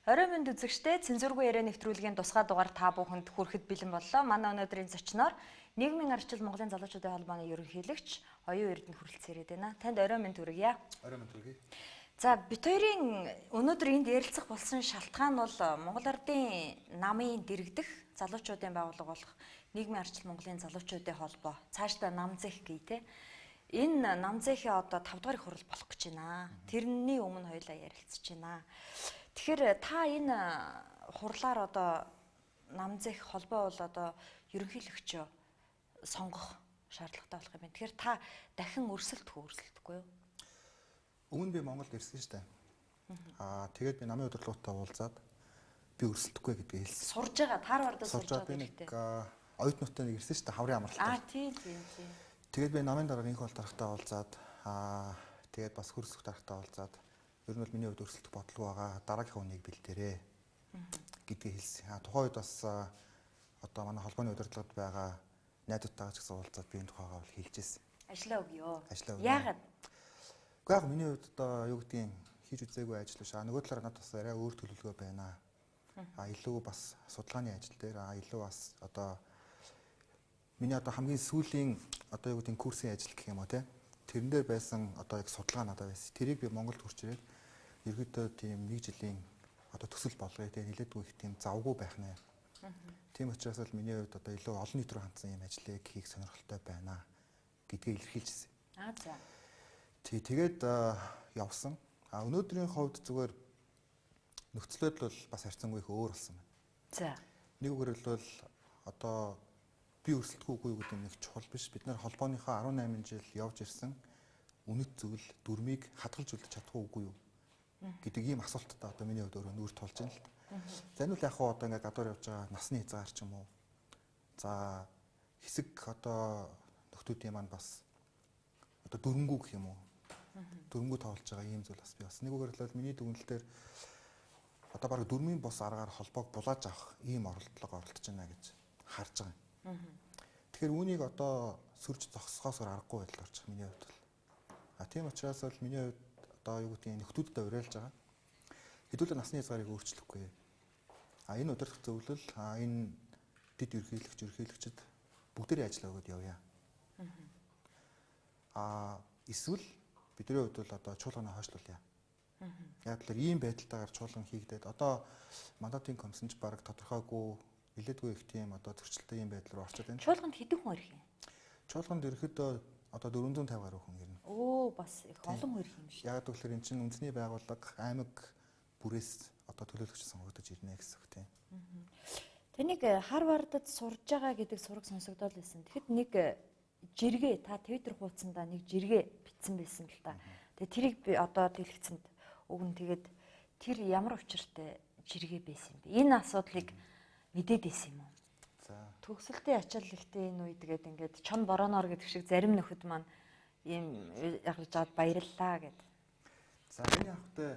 Орой минь үзэгчдээ цензургүй яриа нэвтрүүлгийн тусгай дугаар та бүхэнд хүрэхэд бэлэн боллоо. Манай өнөөдрийн зочноор нийгмийн арчил Монголын залуучуудын холбооны ерөнхийлөгч Оюун Эрдэнэ хүрэлцээр байна. Танд орой минь төргийа. Орой минь төргий. За бид хоёрын өнөөдөр энд ярилцах болсон шалтгаан бол Монгол Ардын намын дэргэдэх залуучуудын байгууллага болох нийгмийн арчил Монголын залуучуудын холбоо. Цаашдаа намзэх гээ те. Энэ намзэхийн одоо 5 дахь хурал болох гэж байна. Тэрний өмнө хоёлаа ярилцж байна. Тэгэхээр та энэ хурлаар одоо намзэх холбоо бол одоо ерөнхийлөгчөө сонгох шаардлагатай болох юм байна. Тэгэхээр та дахин өрсөлдөхгүй юу? Өмнө би Монголд ирсэн шүү дээ. Тэгээд би намын удирдлагуудтай уулзаад би өрсөлдөхгүй гэдгийг хэлсэн. Сурж байгаа Харвардд сурж байгаа гэдэг. Оюут нутгийн нэг ирсэн шүү дээ. Хаврын амралтаар. Тийм. Тэгээд би намын дараа инх бол дарагтай уулзаад тэгээд бас хөрсөх дарагтай уулзаад ер нь бол миний хувьд өрсөлдөх бодлого байгаа. Дараагийн хүнийг бэлдээрээ гэдгийг хэлсэн. Тухайн үед бас одоо манай холбооны удирдлагад байгаа найзуудтайгаа ч гэсэн уулзаад би энэ тухайгаа бол хэлжсэн. Ажлаа өгөө. Яагаад? Гэхдээ яг миний хувьд одоо юу гэдгийг хийж үзээгүй ажил биш. Нөгөө талаараа надад бас арай өөр төлөвлөгөө байна. Илүү бас судалгааны ажил дээр илүү бас одоо миний одоо хамгийн сүүлийн одоо юу гэдгийг курсын ажил гэх юм уу те. Тэрэн дээр байсан одоо яг судалгаа надад байсан. Тэрийг би Монголд хурж ирээд ерөөдөө тийм 1 жилийн одоо төсөл болгоё те нилээдгүй их тийм завгүй байх нэ. Тийм учраас л миний хувьд одоо илүү олон нийт рүү хандсан юм ажлыг хийх сонирхолтой байна гэдгийг илэрхийлжсэн. За. Тэгээд явсан. Өнөөдрийн хувьд зүгээр нөхцөлөд бол бас харьцангуй их өөр болсон байна. За. Нэг үгээр бол одоо би өрсөлдөхүйгүй гэдэг нэг чухал биш. Бид нар холбооныхоо 18 жил явж ирсэн үнэт зүйл дүрмийг хадгалж үлдэж чадахгүй юу гэдэг ийм асуулттай одоо миний хувьд өөрөө нүүр тулж байна л та. За энэ үл яг хаа одоо ингээ гадуур явж байгаа насны хязгаар ч юм уу. За хэсэг одоо нөхдүүдийн маань бас одоо дөрөнгүү гэх юм уу. Дөрөнгүү тоолж байгаа ийм зүйл бас би бас нэг үгээр л миний дүгнэлтээр одоо баг дөрмийн бус аргаар холбоог булааж авах ийм оролдлого оролдож байна гэж харж байгаа юм. Тэгэхээр үүнийг одоо сүрж зогсохоосоор аргагүй байдал орж байгаа миний хувьд бол. Тийм учраас бол миний хувьд одоо юу гэдгийг нөхдүүдтэй уриалж байгаа. Хэдүүлээ насны хязгаарыг өөрчлөхгүй. Энэ удирдах зөвлөл энэ дэд ерөнхийлөгчд бүгдээрээ ажиллаа өгöd явъя. Эсвэл бидний хувьд бол одоо чуулганы хойшлуулъя. Яг л ийм байдалтайгаар чуулган хийгдээд одоо мандатын комиссонч баг тодорхойгүй нилээдгүй их тийм одоо зөрчилтэй ийм байдал руу орчод байна. Чуулганд хэдэн хүн ирэх юм? Чуулганд ерөөхдөө одоо 450 гаруй хүн ирнэ. Бас их олон хүн ирэх юм шүү. Яг гэвэл энэ чинь үндэсний байгууллага аймаг бүрээс одоо төлөөлөгч сонгогдож ирнэ гэсэн үг тийм. Тэнийг Харвардд сурж байгаа гэдэг сураг сонсогдоод байсан. Тэгэхэд нэг жиргээ та Twitter хуудсандаа нэг жиргээ бичсэн байсан л та. Тэгээ тэрийг би одоо дэлгэцэнд өгнө. Тэгээд тэр ямар учиртай жиргээ байсан юм бэ? Энэ асуудлыг мэдээд исэн юм уу? За. Төгсөлтийн ачаал ихтэй энэ үед тэгээд ингээд чон бороноор гэдэг шиг зарим нөхөд маань ийм явж аваад баярлалаа гэд. За энэ явахтай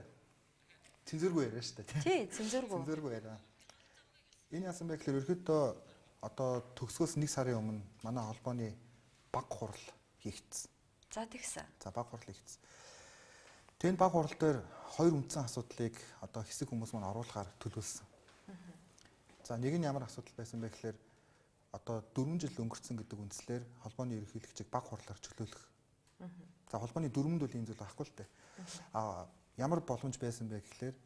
цензургүй яриа шүү дээ. Тий, цензургүй. Цензургүй яриа. Энэ яасан бэ гэхээр ерөөдөө одоо төгсгөөс 1 сарын өмнө манай холбооны баг хурал хийгдсэн. За тэгсэн. За баг хурал хийгдсэн. Тэнд баг хурал дээр 2 үндсэн асуудлыг одоо хэсэг хүмүүс маань оруулахаар төлөвлөсөн. За нэг нь ямар асуудал байсан бэ гэхээр одоо 4 жил өнгөрцөн гэдэг үндслээр холбооны ерөнхийлөгчийг баг хурлаар чөлөөлөх. За холбооны дүрмэнд бол ийм зүйл байхгүй л дээ. Ямар боломж байсан бэ гэхээр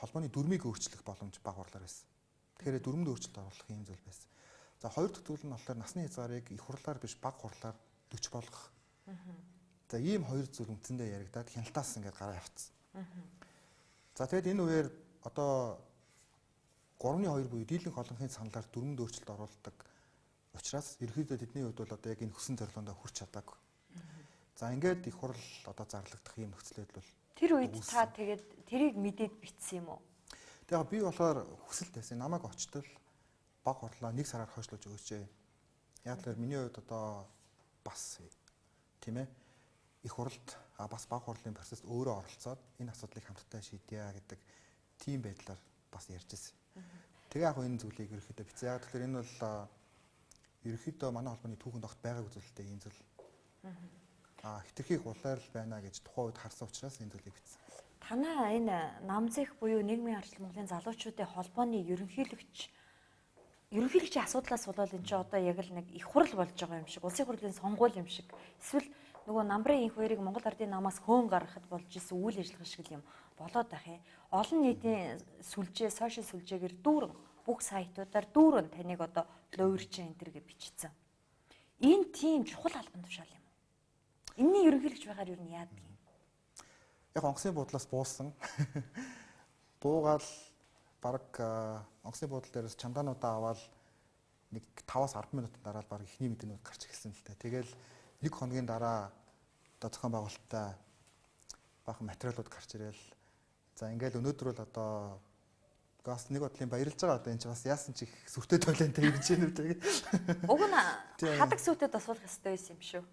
холбооны дүрмийг өөрчлөх боломж баг хурлаар байсан. Тэгэхээр дүрмэнд өөрчлөлт оруулах ийм зүйл байсан. За хоёр дахь зүйл нь болохоор насны хязгаарыг их хурлаар биш баг хурлаар 40 болгох. За ийм хоёр зүйл үндсэндээ яригадаад хяналтаас ингээд гараа явцсан. За тэгэд энэ үеэр одоо 3-2 буюу дийлэнх олонхын саналаар дүрмэнд өөрчлөлт оруулдаг учраас ерөнхийдөө тэдний хувьд бол одоо яг энэ хүссэн зорилгоондоо хүрч чадаагүй. За ингээд их хурл одоо зарлагдах юм нөхцөлөд бол тэр үед та тэгээд тэрийг мэдээд битсэн юм уу? Тэгээд би болохоор хүсэлт байсан. Намайг очтол баг хурлаа 1 сараар хойшлуулж өгөөч. Яг л миний хувьд одоо бас тийм ээ их хуралд бас баг хурлын процесс өөрөө оролцоод энэ асуудлыг хамтдаа шийдъя гэдэг тийм байдлаар бас ярьж ирсэн. Тэгээ яг энэ зүйлийг ерөөхдөө бицээ. Яг тэгэхээр энэ бол ерөөхдөө манай холбооны түүхэнд огт байгаагүй зүйлтэй энэ зүйл. Хитрхи хулаар л байна гэж тухайн үед харсан учраас энэ зүйлийг бицсэн. Танаа энэ намзэх буюу нийгмийн арчил Монголын залуучуудын холбооны ерөнхийлөгчийн асуудлаас болоод энэ ч одоо яг л нэг их хурл болж байгаа юм шиг, улсын хурлын сонгуул юм шиг. Эсвэл нөгөө намрын инх хоёрыг Монгол Ардын намаас хөөн гаргахад болж исэн үйл ажиллагаа шиг юм болоод байх юм. Олон нийтийн сүлжээ, сошиал сүлжээгээр дүүрэн бүх сайтуудаар дүүрэн таныг одоо луурчин энэ төр гэж бичсэн. Энэ тийм чухал албан тушаал юм. Энэний ерөнхийлөгч байгаар юу нь яадаг юм? Яг онгоцны буудлаас буусан. Буугаал бараг онгоцны буудлын дээрээс чамдаануудаа аваад нэг 5-10 минутын дараа бараг ихний мэдээнүүд гарч эхэлсэн л та. Тэгэл нэг хоногийн дараа одоо зохион байгуулалттай баахан материалууд гарч ирэл. За ингээл өнөөдөр бол одоо газ нэг бодлын баярлж байгаа одоо энэ ч бас яасан ч их сүртэй тойлонтой ирж гэнэ үү тэгээд. Уг нь хадаг сүртэд асуулах ёстой байсан юм шүү.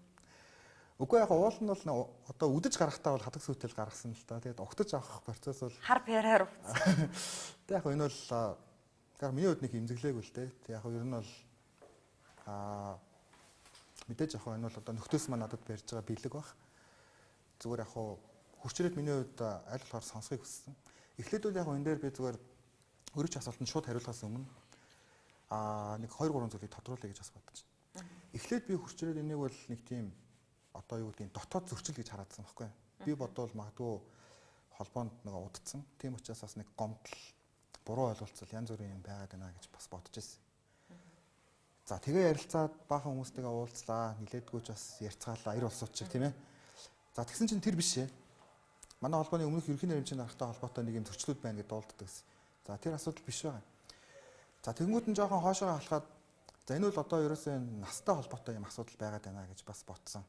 Үгүй яг уул нь бол одоо үдэж гарахтаа бол хадаг сүтэл гаргасан л та. Тэгээд огтж авах процесс бол хар пиараар уцсан. Тэг яг энэ бол яг миний хувьд нэг имзэглээгүй л дээ. Тэг яг ер нь бол мэдээж яг энэ бол одоо нөхдөс маань надад барьж байгаа бэлэг баг. Зүгээр яг хурцрээд миний хувьд аль болохоор сонсхийг хүссэн. Эхлээд бол яг энэ дээр би зүгээр өөрийн асуултанд шууд хариулахаас өмнө нэг 2-3 зүйлийг тодруулъя гэж бас бодож байна. Эхлээд би хурцрээд энийг бол нэг тийм одоо юу гэдэг нь дотоод зөрчил гэж хараадсан байхгүй. Би бодвол магадгүй холбоонд нэг удцсан. Тийм учраас бас нэг гомдол, буруу ойлголцол янз бүрийн юм байгаад байна гэж бас бодож ирсэн. За тэгээ ярилцаад баахан хүмүүстэйгээ уулзлаа, нилээдгүй ч бас ярьцгаалаа, ир улсууд шиг тийм ээ. За тэгсэн чинь тэр биш ээ. Манай холбооны өмнөх ерөнхий нэрмжийн даргатай холбоотой нэг юм зөрчлүүд байна гэж дуулддаг гэсэн. За тэр асуудал биш байгаа. За тэгэнгүүт нь жоохон хоошоо халахад за энэ бол одоо ерөөсөө настай холбоотой юм асуудал байгаад байна гэж бас бодсон.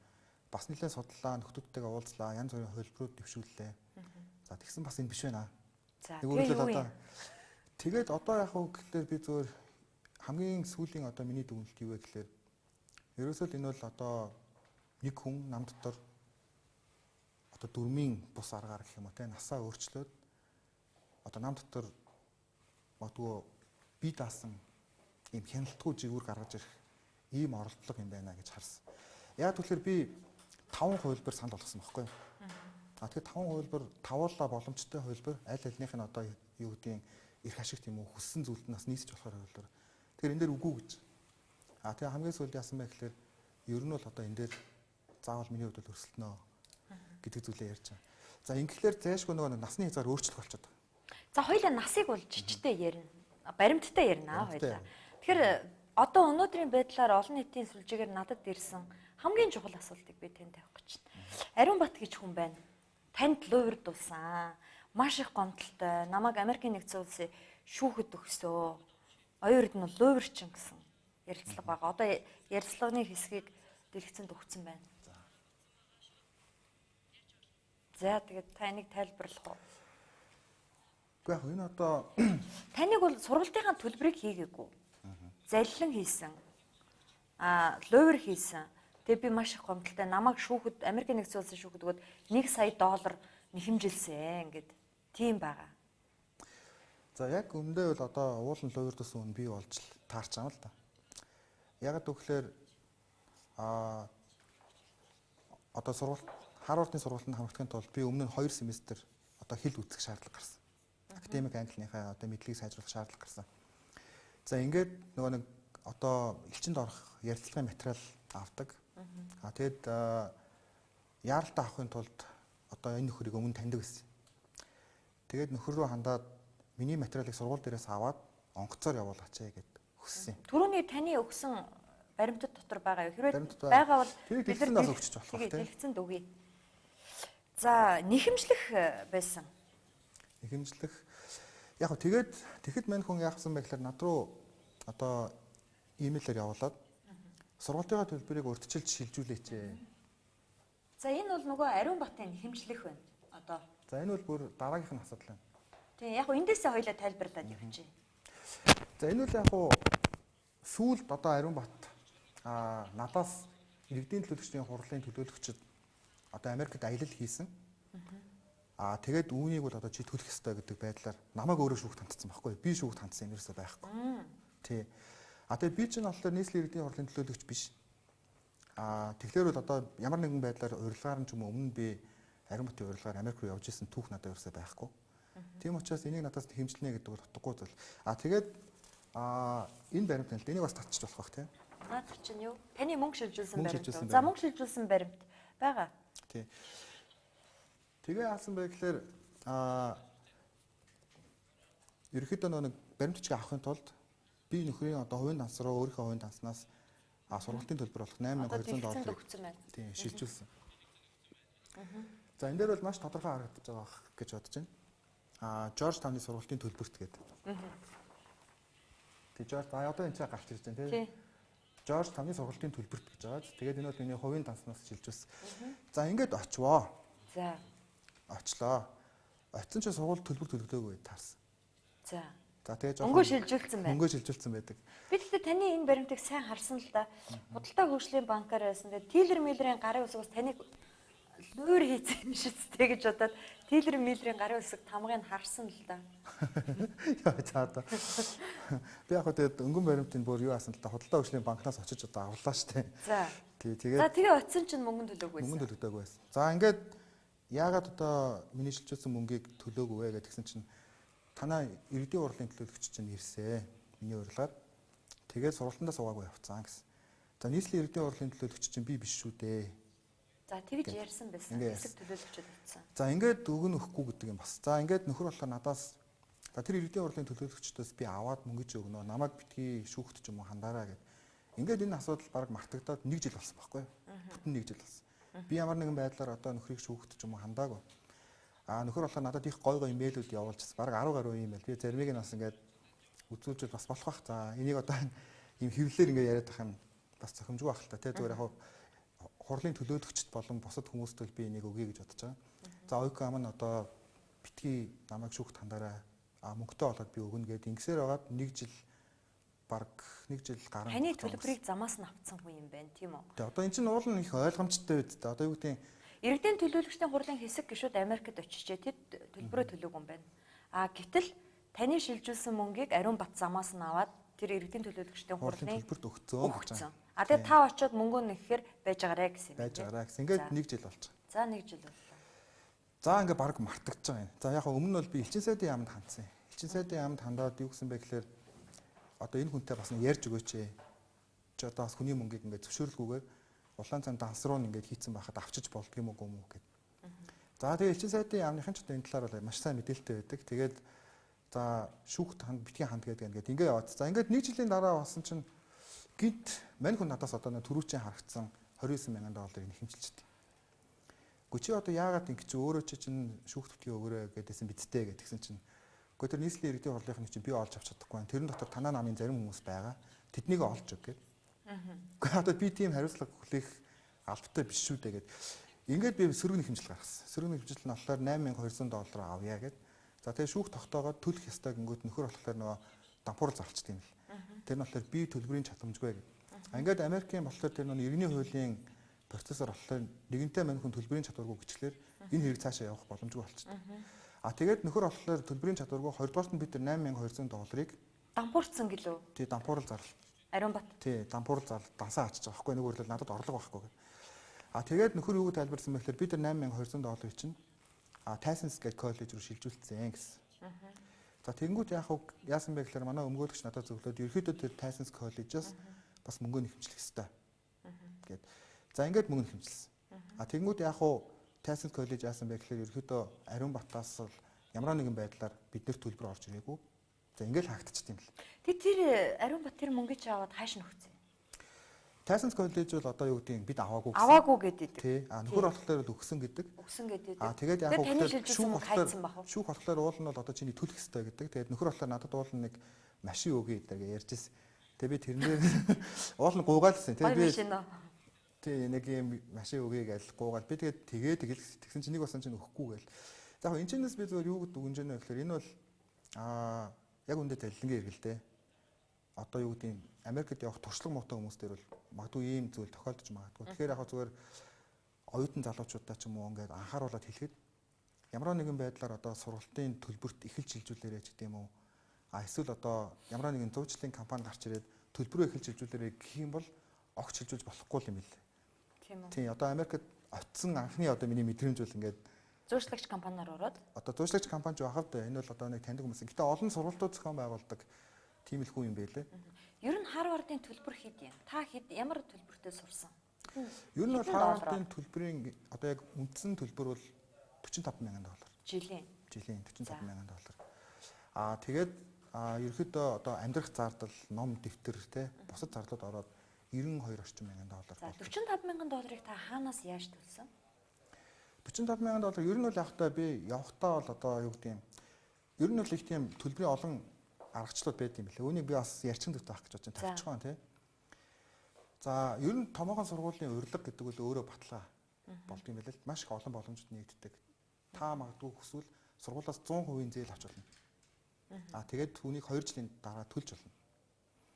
Бас нэлээд судлаа, нөхдүүдтэйгээ уулзлаа, янз бүрийн хувилбарууд дэвшүүллээ. За тэгсэн бас энэ биш байна. За тэгээд одоо яг уу гэхлээр би зүгээр хамгийн сүүлийн одоо миний дүгнэлт юу вэ гэхлээр ерөөсөө л энэ бол одоо нэг хүн нам дотор одоо дөрмийн бус аргаар гэх юм уу те насаа өөрчлөөд одоо нам дотор магадгүй бие даасан ийм хяналтгүй жигүүр гаргаж ирэх ийм оролдлого юм байна гэж харсан. Яг тэгэхээр би 5 хувилбар санал болгосон байхгүй. Тэгэхээр 5 хувилбар тавуулаа боломжтой хувилбар аль альнийх нь одоо юу гэдгийг эрх ашиг тийм үү хүссэн зүйлд нас нийцэж болохоор хувилбар. Тэгэхээр энэ дээр үгүй гэж. Тэгээ хамгийн сүүлд яасан бэ гэхээр ер нь бол одоо энэ дээр заавал миний хувьд бол өрсөлдөнө гэдэг зүйлээ ярьж байгаа. За ингэхлээр зайшгүй нөгөө насны хязгаар өөрчлөлт болчиход байгаа. За хоёулаа насыг бол жижигтэй ярина. Баримттай ярина хоёулаа. Тэгэхээр одоо өнөөдрийн байдлаар олон нийтийн сүлжээгээр надад ирсэн хамгийн чухал асуултыг би танд тавих гэж байна. Ариун Бат гэж хүн байна. Танд луурдуулсан. Маш их гомдолтой. Намайг Америкийн нэгдсэн улсын шүүхэд өгсөө. Оюурд нь луурчин гэсэн ярилцлага байгаа. Одоо ярилцлагын хэсгийг дэлгэцэнд өгсөн байна. За тэгээд та энийг тайлбарлах уу? Гэхдээ яг энэ одоо таныг бол сургалтынхаа төлбөрийг хийгээгүй. Заллин хийсэн. Лувер хийсэн. Тэгээ би маш их гомдолтой. Намайг шүүхэд Америкийн нэгдсэн улсын шүүхэд өгөөд $1 сая нэхэмжилсэн гэд тийм байгаа. За яг өмнөдөө бол одоо уулын лувердос үн би болж таарч байгаа л да. Ягаад гэвэл одоо сургалт Харвардын сургалтанд хамрагдахын тулд би өмнө нь 2 семестр одоо хэл үүсгэх шаардлага гарсан. Академик английнхаа одоо мэдлэгийг сайжруулах шаардлага гарсан. За ингээд нөгөө нэг одоо элчинд орох ярилцлагын материал авдаг. Тэгээд яаралтай авахын тулд одоо энэ нөхрийг өмнө таньдаг гэсэн. Тэгээд нөхөр рүү хандаад миний материалыг сургууль дээрээс аваад онгоцоор явуулаач гэд хүссэн. Түрүүний таны өгсөн баримтат дотор байгаа юу? Хэрвээ байгаа бол бид нар өгчих болох тийм. Дэлгэцэнд өгье. За нэхэмжлэх байсан. Нэхэмжлэх яг тэгэхэд мань хүн яахсан бэ гэхээр над руу одоо имэйлээр явуулаад сургалтынхаа төлбөрийг урьдчилж шилжүүлээч. За энэ бол нөгөө Ариун Батын нэхэмжлэх байна. Одоо. За энэ бол бүр дараагийнх нь асуудал байна. Тийм яг эндээсээ хоёлаа тайлбарлаад явчих. За энэ бол яг сүүлд одоо Ариун Бат надаас иргэдийн төлөөлөгчдийн хурлын төлөөлөгчд одоо Америкт аялал хийсэн. Тэгээд үүнийг бол одоо чи төлөх ёстой гэдэг байдлаар намайг өөрөө шүүхт хандсан байхгүй. Би шүүхт хандсан юм ерөөсөй байхгүй. Тий. Тэгээд би ч энэ болохоор нийслэлийн иргэдийн хурлын төлөөлөгч биш. Тэгэхээр бол одоо ямар нэгэн байдлаар урилгаар нь ч юм өмнө би Ариун Баатарын урилгаар Америк руу явж исэн түүх надад ерөөсөй байхгүй. Тийм учраас энийг надаас хэмжилнэ гэдэг бол утгагүй зүйл. Тэгээд энэ баримт нь л энийг бас татчих болох бах тийм. Наадах чинь юу? Таны мөнгө шилжүүлсэн баримт. шилжүүлсэн За мөнгө шилжүүлсэн баримт байгаа. Тий. Тэгээ хаасан бай гэхээр ерөөхдөө нэг баримтчиг авахын тулд би нөхрийн одоо хувийн данс руу өөрийнхөө хувийн данснаас сургалтын төлбөр болох $8200 өгсөн байна. тий шилжүүлсэн. За энэ дээр бол маш тодорхой харагдаж байгаа гэж бодож байна. Жорж Тауны сургалтын төлбөрт гэдэг. Тий Жорж одоо энэ цаа гарч ирж байна тий. Жорж Тауны сургалтын төлбөрт гэж байгаа. Тэгээд энэ бол миний хувийн данснаас шилжүүлсэн. За ингээд очивоо. За. Очлоо. Очсон ч сургууль төлбөр төлөгдөөгүй таарсан. За. За тэгээд мөнгө шилжүүлсэн байна. Мөнгө шилжүүлсэн байдаг. Би тэгтээ таны энэ баримтыг сайн харсан л да. Худалдаа хөгжлийн банкаар байсан. Тэгээд Тилер Миллерийн гарын үсгээс таныг нүүр хийсэн юм шигтэй гэж бодоод Тилер Миллерийн гарын үсэг тамгыг харсан л да. За одоо. Би яг тэгээд өнгөн баримтын бүр юу асан л да худалдаа хөгжлийн банкнаас очиж одоо авлаа штэ. За. Тэгээд За тэгээ очисон чинь мөнгө төлөөгүй байсан. Мөнгө төлөгдөөгүй байсан. За ингээд яагаад одоо миний шилжүүлсэн мөнгийг төлөөгүй вэ гэдгсэн чинь танаа иргэдийн урлын төлөөлөгч чинь ирсэн. Миний урилгаар. Тэгээд сургалтандаа суугаагүй явцсан гэсэн. За нийслэлийн иргэдийн урлын төлөөлөгч чинь би биш шүү дээ. За тэгж ярьсан байсан. Хэсэг төлөөлөгчөд утсан. За ингээд өгөн өгөхгүй гэдэг юм бас. За ингээд нөхөр болохоор надаас тэр иргэдийн урлын төлөөлөгчдөөс би аваад мөнгөж өгнө. Намайг битгий шүүхт ч юм уу хандаараа гэд. Ингээд энэ асуудал баг мартагдаад 1 жил болсон байхгүй юу? Бүтэн 1 жил болсон. Би ямар нэгэн байдлаар одоо нөхрийг шүүхт ч юм уу хандаагүй. Нөхөр болохоор надад их гой имэйлүүд явуулчихсан. Бараг 10 гаруй имэйл. Би заримыг нь бас ингээд үзүүлж бас болох бах. За энийг одоо ийм хэвлэлээр ингээд яриад байх нь бас зохимжгүй байх л та. Тэ зүгээр яг хурлын төлөөлөгчд болон бусад хүмүүст би энийг өгье гэж бодож байгаа. За ойком нь одоо битгий намайг шүүхт хандаараа мөнгөтэй болоод би өгнө гэдэг ингэсээр байгаад 1 жил бараг 1 жил гарan. Таны төлбөрийг замаас нь авцсан хүн юм байна, тийм үү? Тэ одоо эн чинь уул нь их ойлгомжтой байд. Одоо юу гэдэг иргэдийн төлөөлөгчдийн хурлын хэсэг гишүүд Америкт очижээ тэд төлбөрөө төлөөгүй юм байна. Гэтэл таны шилжүүлсэн мөнгийг Ариун Бат замаас нь аваад тэр иргэдийн төлөөлөгчдийн хурлын төлбөрт өгцөн. Тэгээ та очиод мөнгөө нэхэхээр байж байгаарэ гэсэн юм. Байж байгаарэ гэсэн. Ингээд 1 жил болж байгаа. За 1 жил боллоо. За ингээд баг мартагдж байгаа юм. За яг өмнө нь бол би элчин сайдын яамд хандсан. Элчин сайдын яамд хандаад юу гэсэн бэ гэхээр одоо энэ хүнтэй бас ярьж өгөөч ээ. Чи одоо бас хүний мөнгийг ингээд зөвшөөрлгүйгээр улаан цан данс руу ингээд хийцэн байхад авчиж болдго юм уу гэд. За тэгээ элчин сайдын яамныхан ч одоо энэ талаар бол маш сайн мэдээлэлтэй байдаг. Тэгээд за шүүхт битгий ханд гэдэг ингээд яваад. За ингээд 1 жилийн дараа болсон чинь гинт мань хүн надаас одоо түрүүчийн харагдсан $29,000 нэг хэмжилчихдээ. Чи одоо яагаад ингэ чи өөрөө чинь шүүхт битгий өгөөрэй гэдээсэн бидтэй гэдгсэн чинь үгүй тэр нийслэлийн иргэдийн хурлынхны чинь би олж авч чадахгүй байна. Тэрэн дотор танаа намын зарим хүмүүс байгаа. Тэднийг олж өг гэд. Үгүй одоо би тийм хариуцлага хүлээх албатай биш шүү дээ гэд. Ингээд би сөрөг хэмжил гаргасан. Сөрөг хэмжил нь болохоор $8,200 авъя гэд. За тэгээ шүүх тогтоогоод төлөх ёстой гингүүд нөхөр болохоор нөгөө дампуурал зарчдаг юм л. Тэр нь болохоор би төлбөрийн чадамжгүй гэд. Ингээд Америкийн болохоор тэр нөгөө иргэний хуулийн процессор болохоор нэгэнтээ мань хүн төлбөрийн чадваргүй гэчлэр энэ хэрэг цаашаа явах боломжгүй болчихсон. Тэгээд нөхөр болохоор төлбөрийн чадваргүй 2 дугаарт нь бид тэр $8,200-ыг дампуурцсан гэлөө. Тий дампуурал зарлал. Ариун Бат. Тий дампуурал зарлал дансаа ачиж байгаа байхгүй нэг үрлэл надад орлого байхгүй гэд. Тэгээд нөхөр юу гэж тайлбарсан бэ гэхээр бид тэр $8,200 чинь Tysons гэх коллеж руу шилжүүлсэн гэсэн. За тэгэнгүүт яасан бэ гэхээр манай өмгөөлөгч надад зөвлөд ерөөхдөө тэр Tysons коллежоос бас мөнгө нэхэмжлэх хэрэгтэй гэд. За ингээд мөнгө нэхэмжилсэн. Тэгэнгүүт Tysons коллеж яасан бэ гэхээр ерөөхдөө Ариун Батаас ямар нэгэн байдлаар бид нэр төлбөр орж ирээгүй. За ингээд хаагдчихсан юм л. Тэр Ариун Бат тэр мөнгөийг аваад хааш нөхцөө. Tysons коллеж бол одоо юу гэдэг бид аваагүй гэсэн. Аваагүй гэдэг. Тий. Нөхөр болохоор өгсөн гэдэг. Өгсөн гэдэг. Тэгээд шүүх болохоор уул нь бол одоо чиний төлөх ёстой гэдэг. Тэгээд нөхөр болохоор надад уул нь нэг машин өгье гэдэг ярьжсэн. Тэгээд би тэрнээр уул нь гуугаалсан. Тий нэг юм машин өгье гэж гуугаад би тэгээд тэгсэн чинь нэг басан чинь өгөхгүй гээл. За яг энэ чинээс би зөвөр юу гэдэг үгэн жинэ гэхээр энэ бол яг үндэ таллингийн эргэлдээ. Одоо юу гэдэг юм Америкт явах туршлага муутай хүмүүс дээр бол магадгүй ийм зүйл тохиолдож магадгүй. Тэгэхээр яг зүгээр оюутан залуучуудаа ч юм уу ингээд анхааруулад хэлэхэд ямар нэгэн байдлаар одоо сургалтын төлбөрт эхэлж шилжүүлээрэй гэдэг юм уу. Эсвэл одоо ямар нэгэн зуучлалын компани гарч ирээд төлбөрөө эхэлж шилжүүлээрэй гэх юм бол огт шилжүүлж болохгүй юм билээ. Тийм үү. Тийм одоо Америкт очисон анхны одоо миний мэдрэмж бол ингээд Зуурчлагч компаниар ороод Одоо зуурчлагч компани ч байхад энэ бол одоо нэг таньдаг хүмүүс. Гэтэ олон сургалтууд зохион байгуулдаг тийм л хүн юм байлээ. ер нь Харвардын төлбөр хэд юм? Та ямар төлбөртэй сурсан? Ер нь бол Харвардын төлбөрийн одоо яг үндсэн төлбөр бол $45,000. Жилийн $45,000. Тэгээд ерөөхдөө одоо амьдрах зардал, ном, дэвтэр те бусад зардлууд ороод $92 орчим мянган. За $45,000 та хаанаас яаж төлсөн? $45,000 ер нь бол явахдаа би явахдаа бол одоо юу гэдэг юм. Ер нь бол их тийм төлбөрийн олон аргачлалууд байд юм билээ. Үүнийг би бас ярьчин дэвтэ авах гэж бодож байна. Тавьчихсан тий. За ер нь томоохон сургуулийн урилга гэдэг бол өөрөө баталгаа болд юм билээ. Маш их олон боломжууд нэгддэг. Та магадгүй хүсвэл сургуулиас 100% зээл авч болно. Тэгээд түүнийг 2 жилийн дараа төлж болно.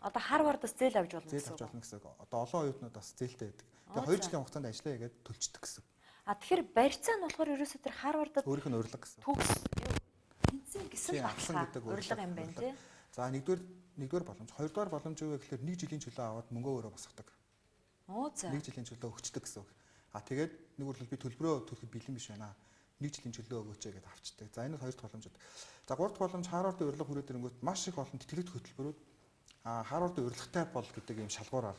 Одоо Харвардаас зээл авч болно гэсэн үг. Зээл авч болно гэсэн үг. Одоо олон оюутнууд бас зээлтэй байдаг. Тэгээд 2 жилийн хугацаанд ажиллая гэдэг төлждөг гэсэн. Тэгэхээр барьцаа нь болохоор ерөөсөө тэр Харвардад өөрийнх нь урилга гэсэн. Төгс тэнцэн гэсэн баталгаа урилга юм байна тий. За нэгдүгээр боломж, хоёрдугаар боломж юу вэ гэхээр 1 жилийн чөлөө аваад мөнгөө өөрөө босгодог. За 1 жилийн чөлөө өгчдөг гэсэн үг. Тэгээд нэг үрлэл би төлбөрөө төлөхөд бэлэн биш байна. 1 жилийн чөлөө өгөөч гэдээ авчдаг. За энэ хоёр дахь боломжууд. За гурав дахь боломж Харвардын урилга хүрээд ирэнгүүт маш их олон тэтгэлэг хөтөлбөрүүд Харвардын урилгатай бол гэдэг ийм шалгуураар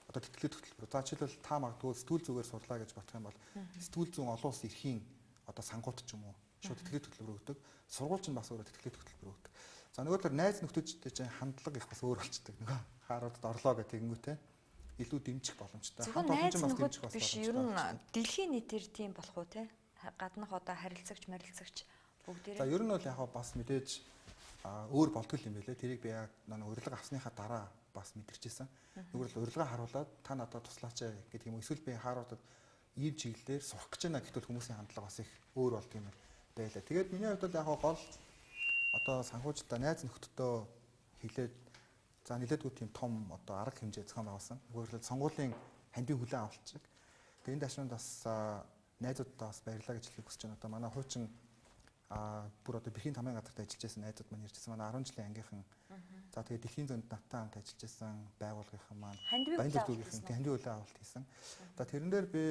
одоо тэтгэлэг хөтөлбөр. За жишээлбэл та магадгүй сэтгүүл зүгээр сурлаа гэж бодох юм бол сэтгүүл зүүн олон улсын эрхийн одоо сангууд ч юм уу шууд тэтгэлэг хөтөлбөр өгдөг. Сургууль ч бас өөрөө тэтгэлэг хөтөлбөр өгдөг. За нөгөө талаар найз нөхдөдтэй чинь хандлага их бас өөр болчдөг. Нөгөө Харвардд орлоо гэх тэгэнгүүтээ илүү дэмжих боломжтой. Хамт олон ч бас дэмжих бас биш. Ер нь дэлхийн нийтээр тийм болох уу те? Гаднах одоо харилцагч бүгдээрээ. За ер нь бол яг бас мэдээж өөр болтгол юм байлээ. Тэрийг би яг урилга авсныхаа дараа бас мэдэрчээсэн. Нөгөө л урилга харуулад та надад туслаач гэдэг юм. Эсвэл би Харвардд ийм чиглэлээр сурах гэж байна гэтэл хүмүүсийн хандлага бас их өөр болт юм байлаа. Тэгээд миний хувьд бол яг гол одоо санхүүжилтаа найз нөхдөдөө хэлээд за нэлээдгүй тийм том одоо арга хэмжээ зохион байгуулсан. Өөрөлд сонгуулийн хандив хүлээн авалцдаг. Тэгээд энэ дашнууд бас найзуудаа бас баярлалаа гэж хэлэх хүсэж байна. Одоо манай хуучин бүр одоо Бэрхийн тамгын газарт ажиллаж байсан найзууд маань ярьжсэн. Манай 10 жилийн ангийнхан. За тэгээд Дэлхийн зөнд наттай хамт ажиллаж байсан байгууллагынхан маань Баянлаг дүүргийнхэн хандив хүлээн авалт хийсэн. За тэрэн дээр би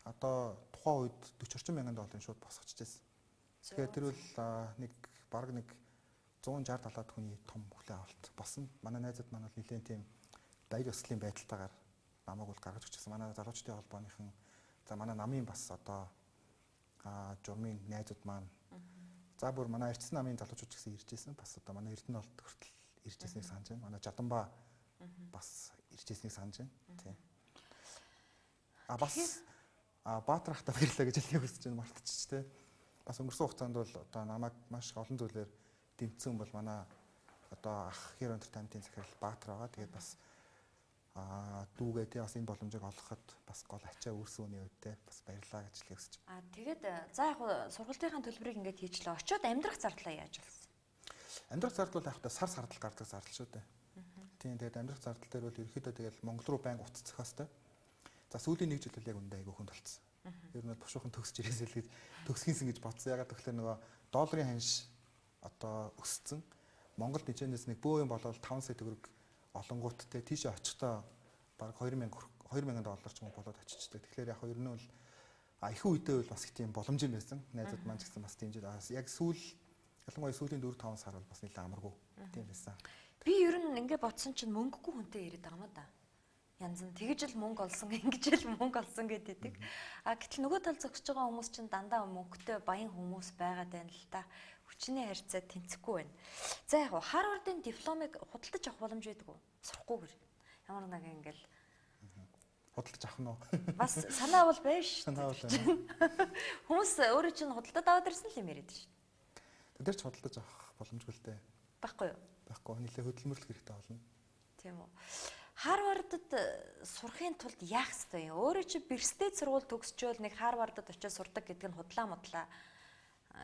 одоо тухайн үед $40,000 шууд босгочихжээ. Тэгэхээр тэр бол нэг бараг нэг 160-70 хүний том хүлээн авалт болсон. Манай найзууд маань бол нэлээд тийм баяр ёслолын байдалтайгаар намайг бол гаргаж өгчихсэн. Манай залуучдын холбооныхан за манай намын бас одоо журмын найзууд маань за бүр манай Эрдэнэ намын залуучууд гэсэн ирж ирсэн. Бас одоо манай Эрдэнэ болт хүртэл ирж ирснийг санаж байна. Манай Жаданбаа бас ирж ирснийг санаж байна. Тийм. Бас Баатар ахта баярлалаа гэж хэлхийг хүсэж байна. Мартчих тий. Бас өнгөрсөн хугацаанд бол одоо намайг маш олон зүйлээр дэмжсэн бол манай одоо ах Hero Entertainment-ийн захирал Баатар байгаа. Тэгээд бас дүүгээ тий бас энэ боломжийг олгоход бас гол ачаа үүрсэн үний үед тий бас баярлалаа гэж хэлхийг хүсэж байна. Тэгээд за яг сургалтынхаа төлбөрийг ингээд хийчлээ. Очоод амьдрах зардлаа яаж болсон? Амьдрах зардал бол яг та сар сардал гардаг зардал шүү дээ. Тийм тэгээд амьдрах зардал дээр бол ерөөхдөө тэгэл Монгол руу байнга уццах хэвээр. За сүүлийн 1 жил бол яг үндэ айгүй хүнд болцсон. Ер нь бушуухан төгсөж ирээсэй л гэж төгсгийнсэн гэж бодсон. Ягаад гэвэл нөгөө долларын ханш одоо өссөн. Монгол нижээнээс нэг бөө юм болоод 5 сая төгрөг олонгууд те тийшээ очихдоо баг $2,000 ч юм уу болоод очичдаг. Тэгэхээр яг ер нь бол их үедээ бол бас их тийм боломж юм байсан. Найзууд маань ч гэсэн бас тийм жил яг ялангуяа сүүлийн 4-5 сар бол бас нэлээд амаргүй тийм байсан. Би ер нь ингээд бодсон чинь мөнгөгүй хүнтэй яриад байгаа юм да. Янз нь тэгж л мөнгө олсон, ингэж л мөнгө олсон гэдэг. Гэтэл нөгөө тал зогсож байгаа хүмүүс чинь дандаа мөнгөтэй баян хүмүүс байгаад байна л та. Хүчний харьцаа тэнцэхгүй байна. За яг Харвардын дипломыг худалдаж авах боломж байдаг уу? Сурахгүйгээр. Ямар нэг ингээл худалдаж авах нь уу? Бас санаа бол байна шүү. Санаа бол байна. Хүмүүс өөрөө чинь худалдаад аваад ирсэн л юм яриад шүү. Тэд нар ч худалдаж авах боломжгүй л дээ. Баггүй юу? Баггүй. Нилээ хөдөлмөрлөх хэрэгтэй болно. Тийм үү. Харвардд сурахын тулд яах ёстой юм? Өөрөө чи Берстэйт сургууль төгсчөөл нэг Харвардд очиж сурдаг гэдэг нь худлаа.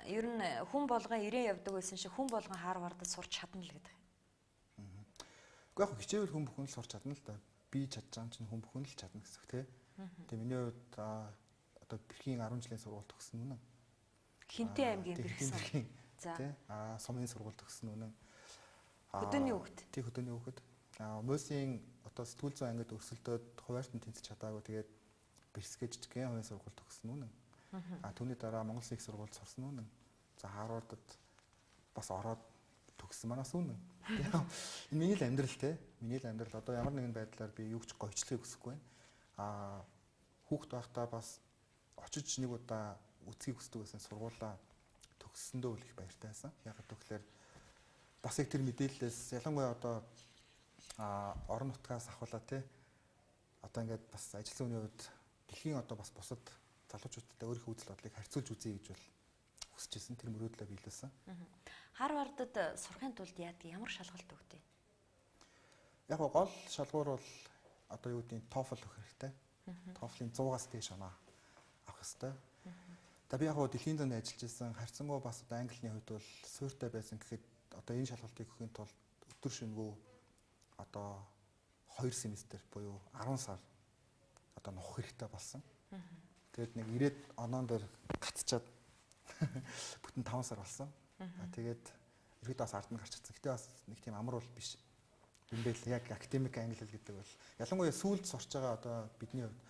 Ер нь хүн болгон ирээ явдаг байсан шиг хүн болгон Харвардд сурч чадна л гэдэг юм. Уу яг хичээвэл хүн бүхэн л сурч чадна л да. Би чадж байгаа чинь хүн бүхэн л чадна гэсэн үг тий. Тэгээ миний хувьд одоо Бэрхийн 10 жилийн сургууль төгссөн үнэн. Хинтээ аймгийн Бэрхсэн. За. Сумын сургууль төгссөн үнэн. Хөдөөний хүүхэд. Тий хөдөөний хүүхэд. Мөсийн одоо сэтгүүл зүйн ангид өрсөлдөөд хуваарьт нь тэнцэж чадаагүй тэгээд Берсгээ жижигхэн хувийн сургууль төгссөн үнэн. Түүний дараа Монгол Улсын их сургуульд сурсан үнэн. За Харвардд бас ороод төгссөн манаас үнэн. Энэ миний л амьдрал те. Миний л амьдрал одоо ямар нэгэн байдлаар би юу ч гойчлохыг хүсэхгүй байна. Хүүхэд байхдаа бас очиж нэг удаа үцгийг хүсдэг байсан сургуулаа төгссөндөө үл их баяртай байсан. Ягаад гэвэл бас их тэр мэдээллээс ялангуяа одоо орон нутгаас авахлаа те. Одоо ингээд бас ажилласан хүний хувьд дэлхийн одоо бас бусад залуучуудтай өөрийнхөө үзэл бодлыг харьцуулж үзье гэж бол хүсэж ирсэн. Тэр мөрөөдлөө биелүүлсэн. Харвардд сурахын тулд ямар шалгалт өгдөө? Яг гол шалгуур бол одоо юу гэдэг нь TOEFL өгөх хэрэгтэй. TOEFL-ийн 100-аас дээш оноо авах хэрэгтэй. За би яг дэлхийн зуунд ажиллаж исэн харьцангуй бас одоо Английн хувьд бол суйртай байсан гэхэд одоо энэ шалгалтыг өгөхийн тулд өдөр шөнөгөө одоо 2 семестр буюу 10 сар одоо нухах хэрэгтэй болсон. Тэгээд нэг 90 оноон дээр гацчаад бүтэн 5 сар болсон. Тэгээд ерөөд бас ард нь гарч ирсэн. Гэтэ бас нэг тийм амар бол биш. Юм байл яг академик англи хэл гэдэг бол ялангуяа сүүлд сурч байгаа одоо бидний хувьд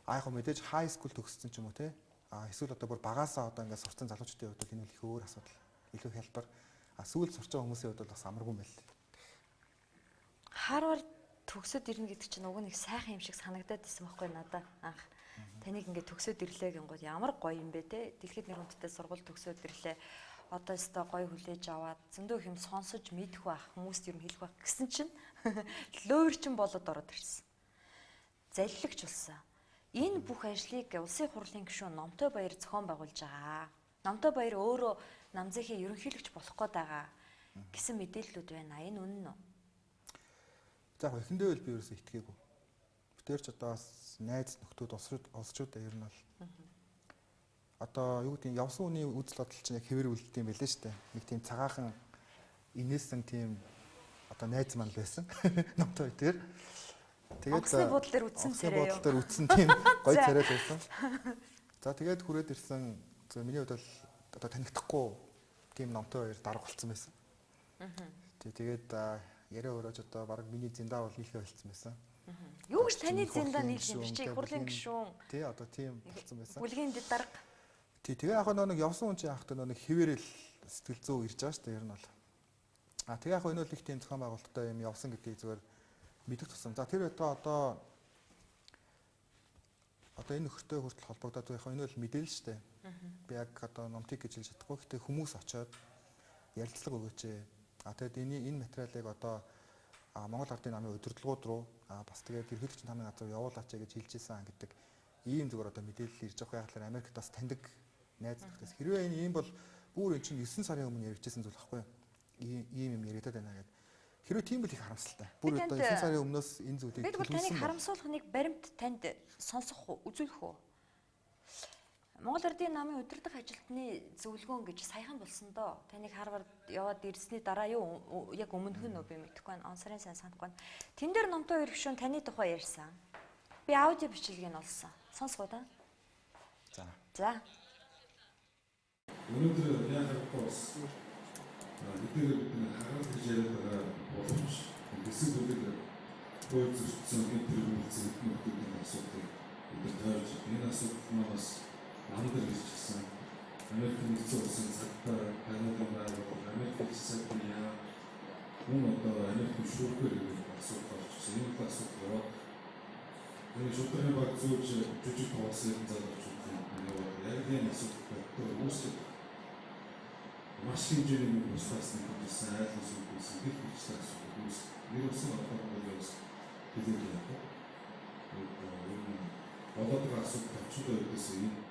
яг мэдээж high school төгссөн ч юм уу те. Эсвэл одоо бүр багаасаа одоо ингээд сурцсан залуучдын хувьд энэ бол их өөр асуудал. Илүү хялбар. Сүүлд сурч байгаа хүмүүсийн хувьд бол бас амаргүй юм байл. Харвард төгсөд ирнэ гэдэг чинь уг нь их сайхан юм шиг санагдаад байсан байхгүй надад анх. Таныг ингээд төгсөд ирлээ гингууд ямар гоё юм бэ те. Дэлхийд нэр хүндтэй сургууль төгсөд ирлээ. Одоо өстой гоё хүлээж аваад зөндөө юм сонсож мэдэх байх хүмүүст юм хэлэх байх гэсэн чинь лөөрчин болоод ороод ирсэн. Залилагч болсон. Энэ бүх ажлыг улсын хурлын гишүүн Номтой Баяр зохион байгуулж байгаа. Номтой Баяр өөрөө намзынхээ ерөнхийлөгч болох гээд байгаа гэсэн мэдээллүүд байна. Энэ үнэн үү? За эхэндээ л би ерөөсөө итгээгүй. Тэр ч одоо бас найз нөхдүүд олсчуудаа ер нь бол одоо юу гэдэг нь явсан хүний үзэл бодол чинь яг хэвээр үлддэм байлээ шүү дээ. Нэг тийм цагаахан инээсэн тийм одоо найз маань байсан. Номтой тэр. Тэгээд Онгоцны буудлын дээр үтсэн царай юу? Буудлын дээр үтсэн тийм гоё царай байсан. За тэгээд хүрээд ирсэн. Миний хувьд бол одоо танигдахгүй тийм Номтой Баяр дарга болсон байсан. Тэгээд яриа өрөөж одоо баг миний зиндаа бол нийлхэ болцсон байсан. Юу гэж таны зиндаа нийлх юм чи хурлын гишүүн. Тий одоо тийм болцсон байсан. Бүлгийн дарга. Тий тэгээ яг нэг явсан хүн чинь яг нэг хэвээрэл сэтгэл зүй ирж байгаа шүү дээ ер нь бол. Тэгээ яг энэ бол их тийм зохион байгуулалттай юм явсан гэдгийг зүгээр мэдэх тусам. За тэр одоо энэ нөхөртэй хүртэл холбогдоод байх энэ бол мэдээлэл шүү дээ. Би яг одоо номтыг гэж хэлж чадахгүй. Гэхдээ хүмүүс очиод ярилцлага өгөөч. Тэгээд энэ материалыг одоо Монгол Ардын намын удирдлагууд руу бас тэгээд ерөнхийлөгч намын газар явуулаач гэж хэлжсэн гэдэг ийм зүгээр одоо мэдээлэл ирж байгаа. Яг л Америкт бас таньдаг найз нөхдөс. Хэрвээ энэ ийм бол бүр эн чинь 9 сарын өмнө яригдчихсэн зүйл байхгүй юу? Ийм юм яригадаад байна гэдэг. Хэрвээ тийм бол их харамсалтай. Бүр одоо 9 сарын өмнөөс энэ зүйлийг бид бол таныг харамсуулах нэг баримт танд сонсох уу, үзүүлэх үү? Монгол Ардын намын удирдах ажилтны зөвлөгөөн гэж саяхан болсон доо. Таныг Харвард яваад ирсний дараа юу яг өмнөх нь би мэдэхгүй байна. Он сарын сайн санахгүй байна. Тэн дээр Номтой Баяр гишүүн таны тухай ярьсан. Би аудио бичлэгийг нь олсон. Сонсгоо да. За. Өнөөдөр яг бас бидний Харвард гэж яриад байгаа боломж хэсэг бүлэг хууль зөрчсөн гэмтэр үйлцэг нөхдөд асуудал өдөр тойрч энэ асуудал маань намдар ирчихсэн. Америкийн нэгдсэн улсын цагтаа Канадын байгууллага Америкийн засгийн яа мөн одоо Америкийн шүүхээр асуудал орчихсон. Энэ асуудал яваад энэ шүүхний баг зүүж жижиг тооцсон залуучууд яг энэ асуудал үүсэж маш хэмжээний устгаас нэгдсэн айлс үүсэн гэх мэтлээ асуудал үүс. Нэрсэн одоогоос хэлээд байна. Болоод байгаа асуудал төвчдөө өгсөн.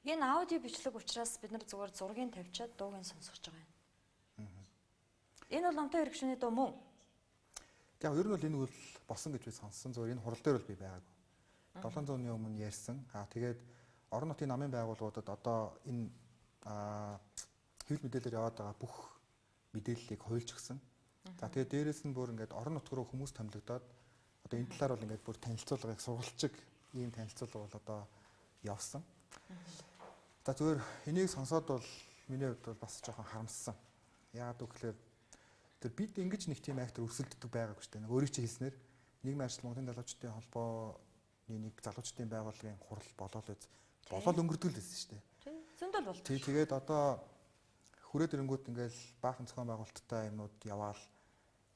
Энэ аудио бичлэг учраас бид нар зүгээр зургийг тавьчаад дууг нь сонсгож байгаа юм. Энэ бол Номтой Баяр гишүүний дуу мөн? Яг ер нь бол энэ үйл босон гэж би сонссон. Зөвөр энэ хурал дээр бол би байгаагүй. 700 оны өмнө ярьсан. Тэгээд орон нутгийн намын байгууллагуудад одоо энэ хэвлэл мэдээлэлээр яваад байгаа бүх мэдээллийг хуульч гисэн. За тэгээд дээрэс нь бүр ингээд орон нутг руу хүмүүс томилогдоод одоо энэ талаар бол ингээд бүр танилцуулгыг сургалцчиг ийм танилцуулга бол одоо явсан. За зүгээр энийг сонсоод бол миний хувьд бол бас жоохон харамссан. Яагаад гэвэл тэр бид ингэж нэг тийм актер өрсөлддөг байгаагүй шүү дээ. Өөрийг чи хэлснээр нийгмийн ажил Монголын залуучдын холбооны нэг залуучдын байгууллагын хурал болоод үз. болоод өнгөрдөг л байсан шүү дээ. Тийм. Зөндөл бол. Тэгээд одоо хүрээд ирэнгүүт ингээл баахан зохион байгуулалттай юмнууд яваал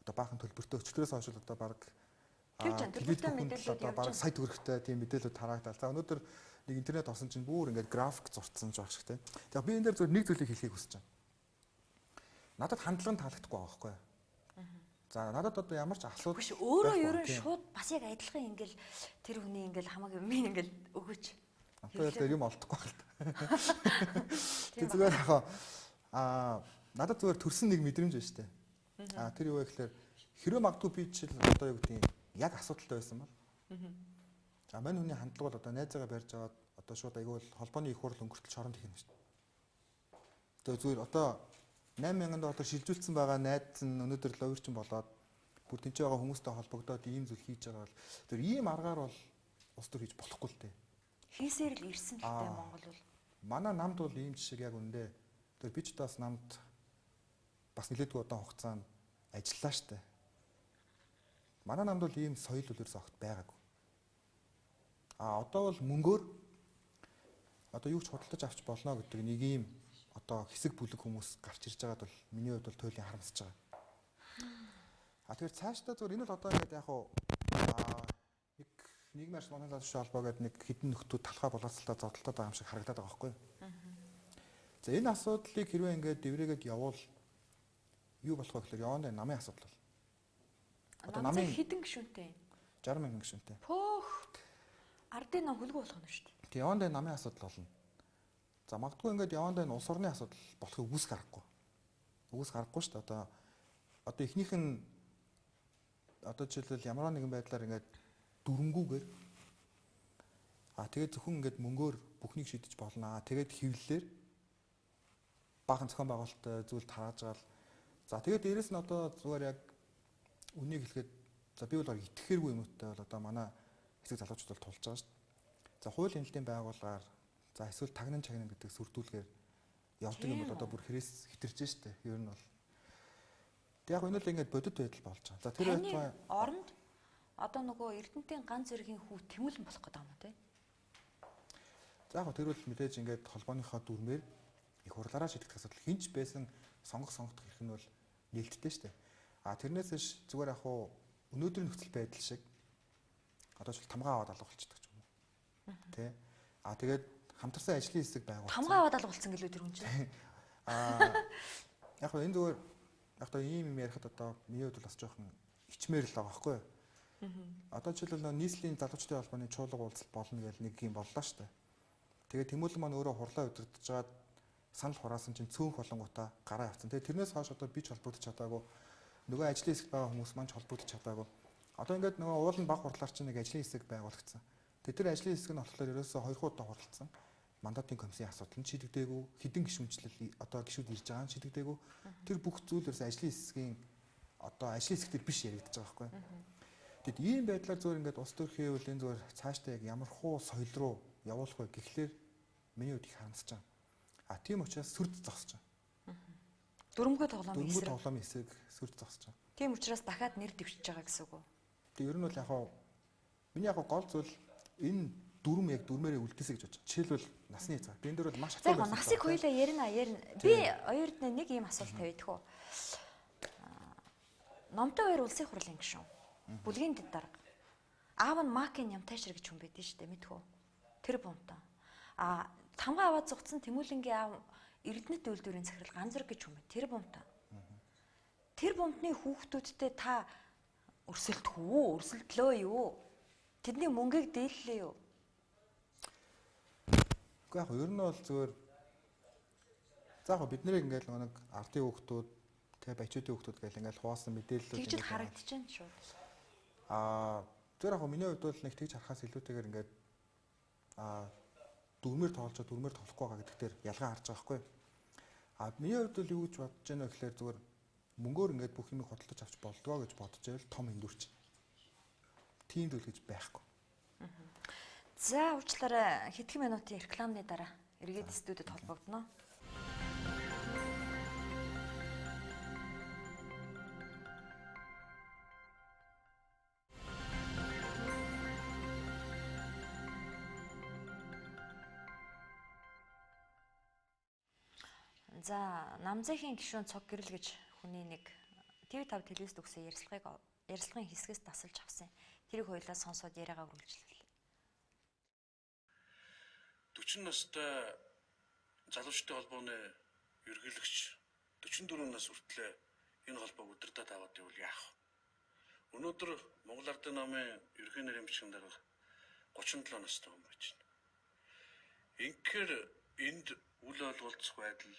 одоо баахан төлбөртэй өчтөрөөс хойш одоо баг төлбөртэй мэдээлэлүүд одоо баг сая төгрөгтэй тийм мэдээлэлүүд тараагдал. За өнөөдөр нэг интернет орсон чинь бүр ингээд график зурцсан ч баг шиг тийм. За би энэ дээр зөв нэг зүйлийг хэлхийг хүсэж байна. Надад хандлага нь таалагдахгүй байгаа байхгүй юу? За надад одоо ямар ч асуудал биш өөрөө ер нь шууд бас яг адилхан ингээл тэр хүний ингээл хамаагүй минь ингээл өгөөч. Одоо яг юм олдохгүй байна л да. Тэг зүгээр яхаа надад зүгээр төрсөн нэг мэдрэмж байна шүү дээ. Тэр юу вэ гэхээр хэрэв магадгүй би жишээл одоо юу гэдэг яг асуудалтай байсан бол. За мань хүний хандлага бол одоо найзаагаа барьж аваад одоо шууд айгүй холбооны их хурл өнгөртөл шоронд хийх юм шүү дээ. Тэгээ зүгээр одоо 8,000 доллар шилжүүлсэн байгаа найз нь өнөөдөр ловерчин болоод бүр тэнцээ байгаа хүмүүстэй холбогдоод ийм зүйл хийж байгаа бол тэр ийм аргаар бол ус төр хийж болохгүй л дээ. Хийсээр л ирсэн л дээ Монгол бол. Манай намд бол ийм жишээ яг үндэ. Тэр би ч бас намд бас нэлээдгүй удаан хугацаанд ажиллаа штэ. Манай намд бол ийм соёл үлэрс огт байгаагүй. Одоо бол мөнгөөр одоо юу ч худалдаж авч болно гэдэг нэг ийм одоо хэсэг бүлэг хүмүүс гарч ирж байгаад бол миний хувьд бол туйлын харамсаж байгаа. Тэгэхээр цаашдаа зөв энэ л одоо ингээд яг хуу нэг нийгмийн арчил монголын залуучуудын холбоо гэдэг нэг хідэн нөхдүүд талхаа боловсролтой зодтолтой байгаа юм шиг харагдаад байгаа байхгүй юу? За энэ асуудлыг хэрвээ ингээд дэврээгээд явуул юу болох вэ гэхээр явандаа намын асуудал бол. Одоо намын хідэн гишүүнтэй 60,000 гишүүнтэй. Пөөх. Ардын нам хөлгөө болох нь шүү дээ. Тэг явандаа намын асуудал болно. За магадгүй ингээд явандаа энэ улс орны асуудал болохыг үгүйс гарахгүй. Үгүйс гарахгүй шүү дээ. Одоо эхнийх нь одоо жишээлбэл ямар нэгэн байдлаар ингээд дүрмгүүгээр тэгээд зөвхөн ингээд мөнгөөр бүхнийг шийдэж болно. Тэгээд хэвлэлээр баахан зохион байгуулалттай зүйл тарааж гал. За тэгээд дээрэс нь одоо зүгээр яг үнийг хэлэхэд за би бол итгэхээргүй юмтай бол одоо манай хэсэг залуучууд бол тулж байгаа шүү дээ. За хуулийн хэлтийн байгууллагаар за эсвэл тагнан чагнан гэдэг сүрдүүлгээр явдаг юм бол одоо бүр хэрэгс хитэрч штэ. Ер нь бол. Тэг яг энэ л ингээд бодит байдал болж байгаа. За тэр байтугай оронд одоо нөгөө Эрдэнэтийн ганц зэргийн хүү тэмүүлэн болох гэдэг юм уу те? За яг тэр бол мэдээж ингээд холбооныхоо дүрмээр их хурлаараа шийдэх асуудал хинч байсан сонгох ирэх нь бол нээлттэй штэ. Тэрнээс биш зүгээр яг хуу өнөөдрийн нөхцөл байдал шиг одоо ч тамгаа аваад алга болчихдог ч юм уу. Тэ. Тэгээд хамтарсан ажлын хэсэг байгуулсан. Тамгаа аваад алга болсон гэлөө тэр хүн чинь. Яг хоо энэ зүгээр яг одоо ийм юм ярихад одоо миний хувьд бас жоохон ичмээр л байгаа байхгүй юу? Одоо жишээлбэл нийслэлийн залуучдын холбооны чуулга уулзалт болно гэж нэг юм боллоо шүү дээ. Тэгээд Тэмүүлэн маань өөрөө хурлаа удирдах жагаад санал хураасан чинь цөөнх болонгуудаа гараа явцсан. Тэгээд тэрнээс хойш одоо би ч холбогдож чадаагүй. Нөгөө ажлын хэсэгт байгаа хүмүүс маань ч холбогдож чадаагүй. Одоо ингээд нөгөө уулын баг хурлаар чинь нэг ажлын хэсэг байгуулагдсан. Тэгээд тэр ажлын хэсэг нь болохоор ерөөсөө 2 удаа хурлцсан. Мандатын комиссийн асуудал нь шийдэгдээгүй, хэдэн гишүүнчлэл одоо гишүүд ирж байгаа нь шийдэгдээгүй. Тэр бүх зүйл ерөөсөө ажлын хэсгийн одоо ажлын хэсэгтэр биш яригдаж байгаа байхгүй. Тэгэд ийм байдлаар зөвөр ингээд улс төр хийвэл энэ зөвөр цаашдаа яг ямар хуу соёл руу явуулах вэ гэхлээр миний хувьд их харамсаж байгаа. Тийм учраас сүрд зогсож байгаа. Дөрмгөө тоглоом эсрэг сүрд зогсож байгаа. Тийм учраас дахиад нэр дэвшиж байгаа гэсэн үг үү? Тэг ер нь бол яг миний яг гол зүйл энэ дүрм яг дүрмээрээ үлдээсэй гэж бодож. Жишээлбэл насны цаа. Би энэ дөр бол маш хацуу байсан. Насыг хоёлаа ярина. Би хоёрд нэг ийм асуулт тавьдаг хөө. Номтой хоёр улсын хурлын гишүүн. Бүлгийн дэд дарга. Аав нь Макин Нямтайшир гэж хүн байдэн шүү дээ, мэдхүү. Тэр бунтаа. Тамга аваад зугцсан Тэмүүлэнгийн аав Эрдэнэт үйлдвэрийн захирал Ганзүрэг гэж хүн бай. Тэр бунтаа. Тэр бунтны хүүхдүүдтэй та өрсөлдөх үү? Өрсөлдлөө юу? Тэдний мөнгийг дээллээ юу? Гэхдээ яг ер нь бол зүгээр за яг бид нэрийг ингээл нэг ардын хүүхдүүд тэгээ баячуудын хүүхдүүд гэл ингээл хуваасан мэдээлэлүүд тэгж харагдаж байна шүү. Тэр яг миний хувьд бол нэг тэгж харахаас илүүтэйгээр ингээд дүрмээр тоглохгүй байгаа гэдэг дээр ялгаа харж байгаа байхгүй. Миний хувьд бол юу гэж бодож байна вэ гэхээр зүгээр мөнгөөр ингээд бүх юмыг худалдаж авч болдгоо гэж бодож байвал том эндүрч. Тийм зүйл гэж байхгүй. За уучлаарай хэдхэн минутын рекламны дараа эргээд студид холбогдно. За, намзахын гишүүн цог гэрэл гэж хүний нэг TV5 телевизэд өгсөн ярилцлагын хэсгээс дасалж авсан. Тэрийг хоёулаа сонсоод яриагаа үргэлжлүүлээ. 40 настай залуучдын холбооны ерөнхийлөгч 44 нас хүртлээр энэ холбоог удирдах аваад явал яах вэ? Өнөөдөр Монгол Ардын намын ерөнхий нэрэмжийн дарга 37 настай хүн байж байна. Инхээр энд үл ойлголцох байдал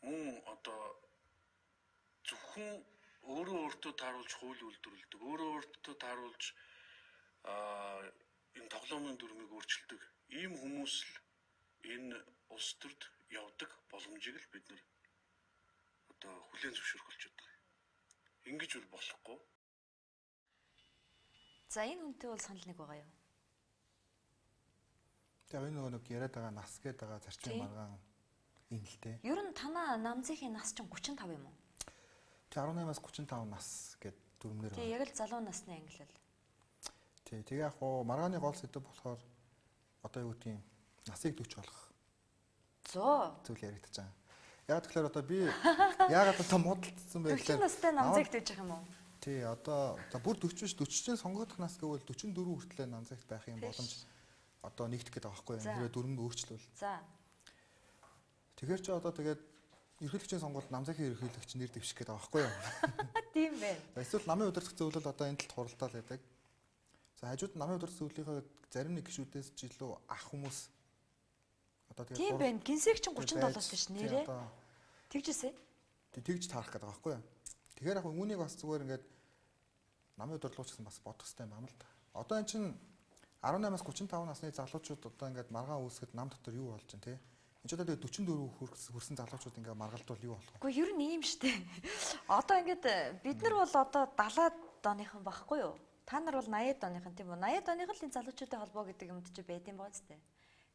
мөн одоо зөвхөн өөртөө тааруулж хууль үйлдвэрлэдэг, өөртөө тааруулж энэ тоглоомын дүрмийг өөрчилдөг ийм хүмүүс л энэ улс төрд явдаг боломжийг л бид нэр одоо хүлээн зөвшөөрөх болж байгаа. Ингэж бол болохгүй. За, энэ хүнтэй бол санал нэг байгаа юу? Тэгээ энэ нэг яриад байгаа нас гээд байгаа зарчмын маргаан энэ л дээ. Ер нь танаа намзахын нас чинь 35 юм уу? Тэг 18-аас 35 нас гээд дүрмнэр Тэгээ яг л залуу насны ангилал. Тэгээ яг хоо маргааны гол сэдэв болохоор одоо юу гэдэг юм насыг 40 болох зүйл яригдаж байгаа. Яг тэгэхээр одоо би яагаад одоо муудалцсан бэ гэхээр 40 настай намзагт байж байгаа юм уу? Тий, одоо бүр 40 40-ийн сонгогдох нас гэвэл 44 хүртэл намзагт байх юм боломж одоо нэгдэх гээд байгаа байхгүй юу? Хэрвээ дүрмийг өөрчлөвл. За. Тэгэхээр чи одоо тэгээд ерөнхийлөгчийн сонгуульд намзахын ерөнхийлөгч нэр дэвших гээд байгаа байхгүй юу? Тийм байна. Эсвэл намын удирдах зөвлөл одоо энэ талд хуралдаал байдаг. За хажууд намын удирдах зөвлөлийнхөө зарим нэг гишүүдээс ч илүү ах хүмүүс одоо тэгээд тийм байна. Гинсэг чинь 37-оос ш нэрээ. Тэгжээсэ? Тэгж таарах гээд байгаа байхгүй юу? Тэгэхээр яг үүнийг бас зүгээр ингээд намын удирдлагч гэсэн бас бодох хэрэгтэй юм байна л да. Одоо эн чинь 18-аас 35 насны залуучууд одоо ингээд маргаан үүсгэхэд нам дотор юу болж байна те? Энд ч одоо тэгээд 44 хүрсэн залуучууд ингээд маргалдвал юу болох вэ? Гэхдээ ер нь ийм штэ. Одоо ингээд бид нар бол одоо 70-аад оныхан байхгүй юу? Та нар бол 80-аад оныхан тийм үү? 80-ад оных л энэ залуучуудын холбоо гэдэг юмд чи байд юм бооз тээ.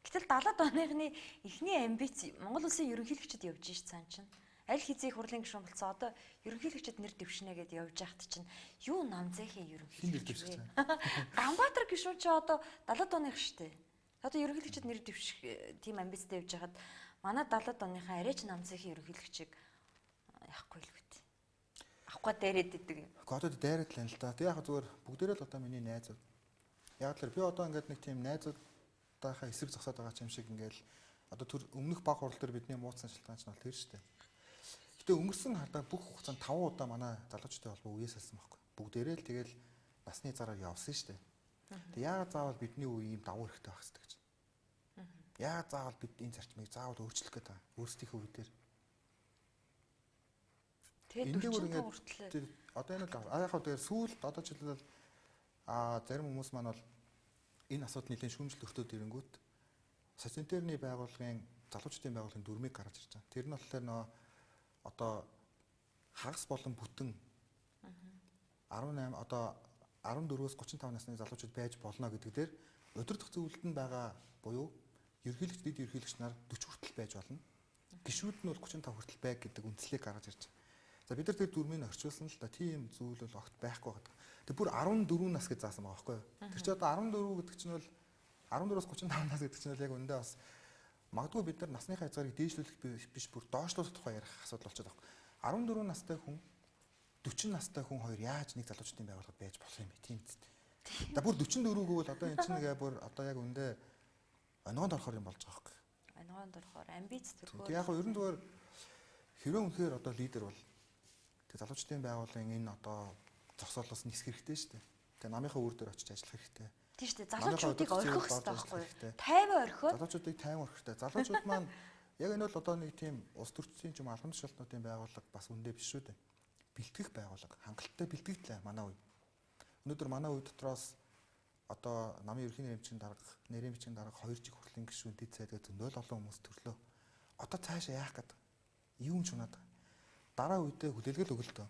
Гэтэл 70-ад оныхны эхний амбиц Монгол улсын ерөнхийлөгчд явж ш цаан чинь. Аль хэзээ хурлын гишүүн болцоо одоо ерөнхийлөгчд нэр дэвшнэ гэдээ явж байхад чинь юу намзахын ерөнхийлөгч вэ? Ганбаатар гишүүн чи одоо 70-ад оных штэ. Одоо ерөнхийлөгчд нэр дэвших тийм амбицтай явж байхад манай 70-ад оныхаа арайч намзахын ерөнхийлөгчийг яахгүй л үү. Авахгүй дээрэд идэг юм. Одоо дээрэд л юм л да. Тэг яг зүгээр бүгдээрээ л одоо миний найзууд. Яг л би одоо ингээд нэг тийм найзуудынхаа эсрэг зогсоод байгаа юм шиг ингээл одоо түр өмнөх баг хурал дээр бидний мууцсан шалтгаан ч нь бол тэр шүү дээ. Гэтэ өнгөрсөн хардаа бүх хугацаанд 5 удаа манай залуучдын холбоо үеэс алсан байхгүй. Бүгдээрээ л тэгэл насны зараар явсан шүү дээ. Тэг яагаад заавал бидний үе ийм давуу хэрэгтэй байх хэрэгтэй гэж. Яагаад заавал бид энэ зарчмыг заавал өөрчлөх гээд байгаа. Өөрсдийнхөө үе дээр. Тэгээд 45 хүртэл одоо энэ л яг хаа тэгээд сүүлд одоо жишээлбэл зарим хүмүүс маань бол энэ асуудал нэлийн шүүмжлэл өртөөд ирэнгүүт социалтерний байгууллагын залуучдын байгууллагын дүрмийг гаргаж ирж байгаа. Тэр нь болохоор нөө одоо хагас болон бүтэн 18 одоо 14-өөс 35 насны залуучууд байж болно гэдэг дээр удирдах зөвлөлд нь байгаа буюу ерөнхийлөгч дэд ерөнхийлөгч нар 40 хүртэл байж болно. Гишүүд нь бол 35 хүртэл байг гэдэг үндслийг гаргаж ирж байгаа. За бид нар тэр дүрмийг орчуулсан л да тийм зүйл бол огт байхгүй гэдэг. Тэг бүр 14 нас гэж заасан байгаа байхгүй юу? Тэр чинь одоо 14 гэдэг чинь бол 14-өөс 35 нас гэдэг чинь бол яг үндэ бас магадгүй бид нар насныхаа хязгаарыг дээшлүүлэх биш бүр доошлуулах тухай ярих асуудал болчиход байгаа. 14 настай хүн 40 настай хүн хоёр яаж нэг залуучдын байгууллагад байж болох юм бэ? Тийм үст. За бүр 44 гэвэл одоо эн чинь нэг бүр одоо яг үндэ онгонд орохоор юм болж байгаа байхгүй. онгонд орохоор амбиц төрхөө. Тэг яг нь ерөн зүгээр хэрвээ үнэхээр одоо лидер бол тэг залуучдын байгууллагын энэ одоо зогсоолоос нисэх хэрэгтэй шүү дээ. Тэг намынхаа үр дээр очиж ажиллах хэрэгтэй. Тийм шүү дээ. Залуучуудыг орхих хэрэгтэй байхгүй юу? 50 орхиод. Залуучуудыг 50 орхих хэрэгтэй. Залуучууд маань яг энэ бол одоо нэг тийм улс төрчийн юм алхам тушаалтнуудын байгууллага бас үндэ биш шүү дээ. Бэлтгэх байгууллага, хангалттай бэлтгэдэг манай үе. Өнөөдөр манай үе дотроос одоо намын ерөнхий нэрэмжийн дарга 2 жиг хурлын гишүүн дэд сайдгаа зөндөл олон хүмүүс төрлөө. Одоо цаашаа яах гээд юу юм чунаад дараа үедээ хүлээлгэл өгөл төө.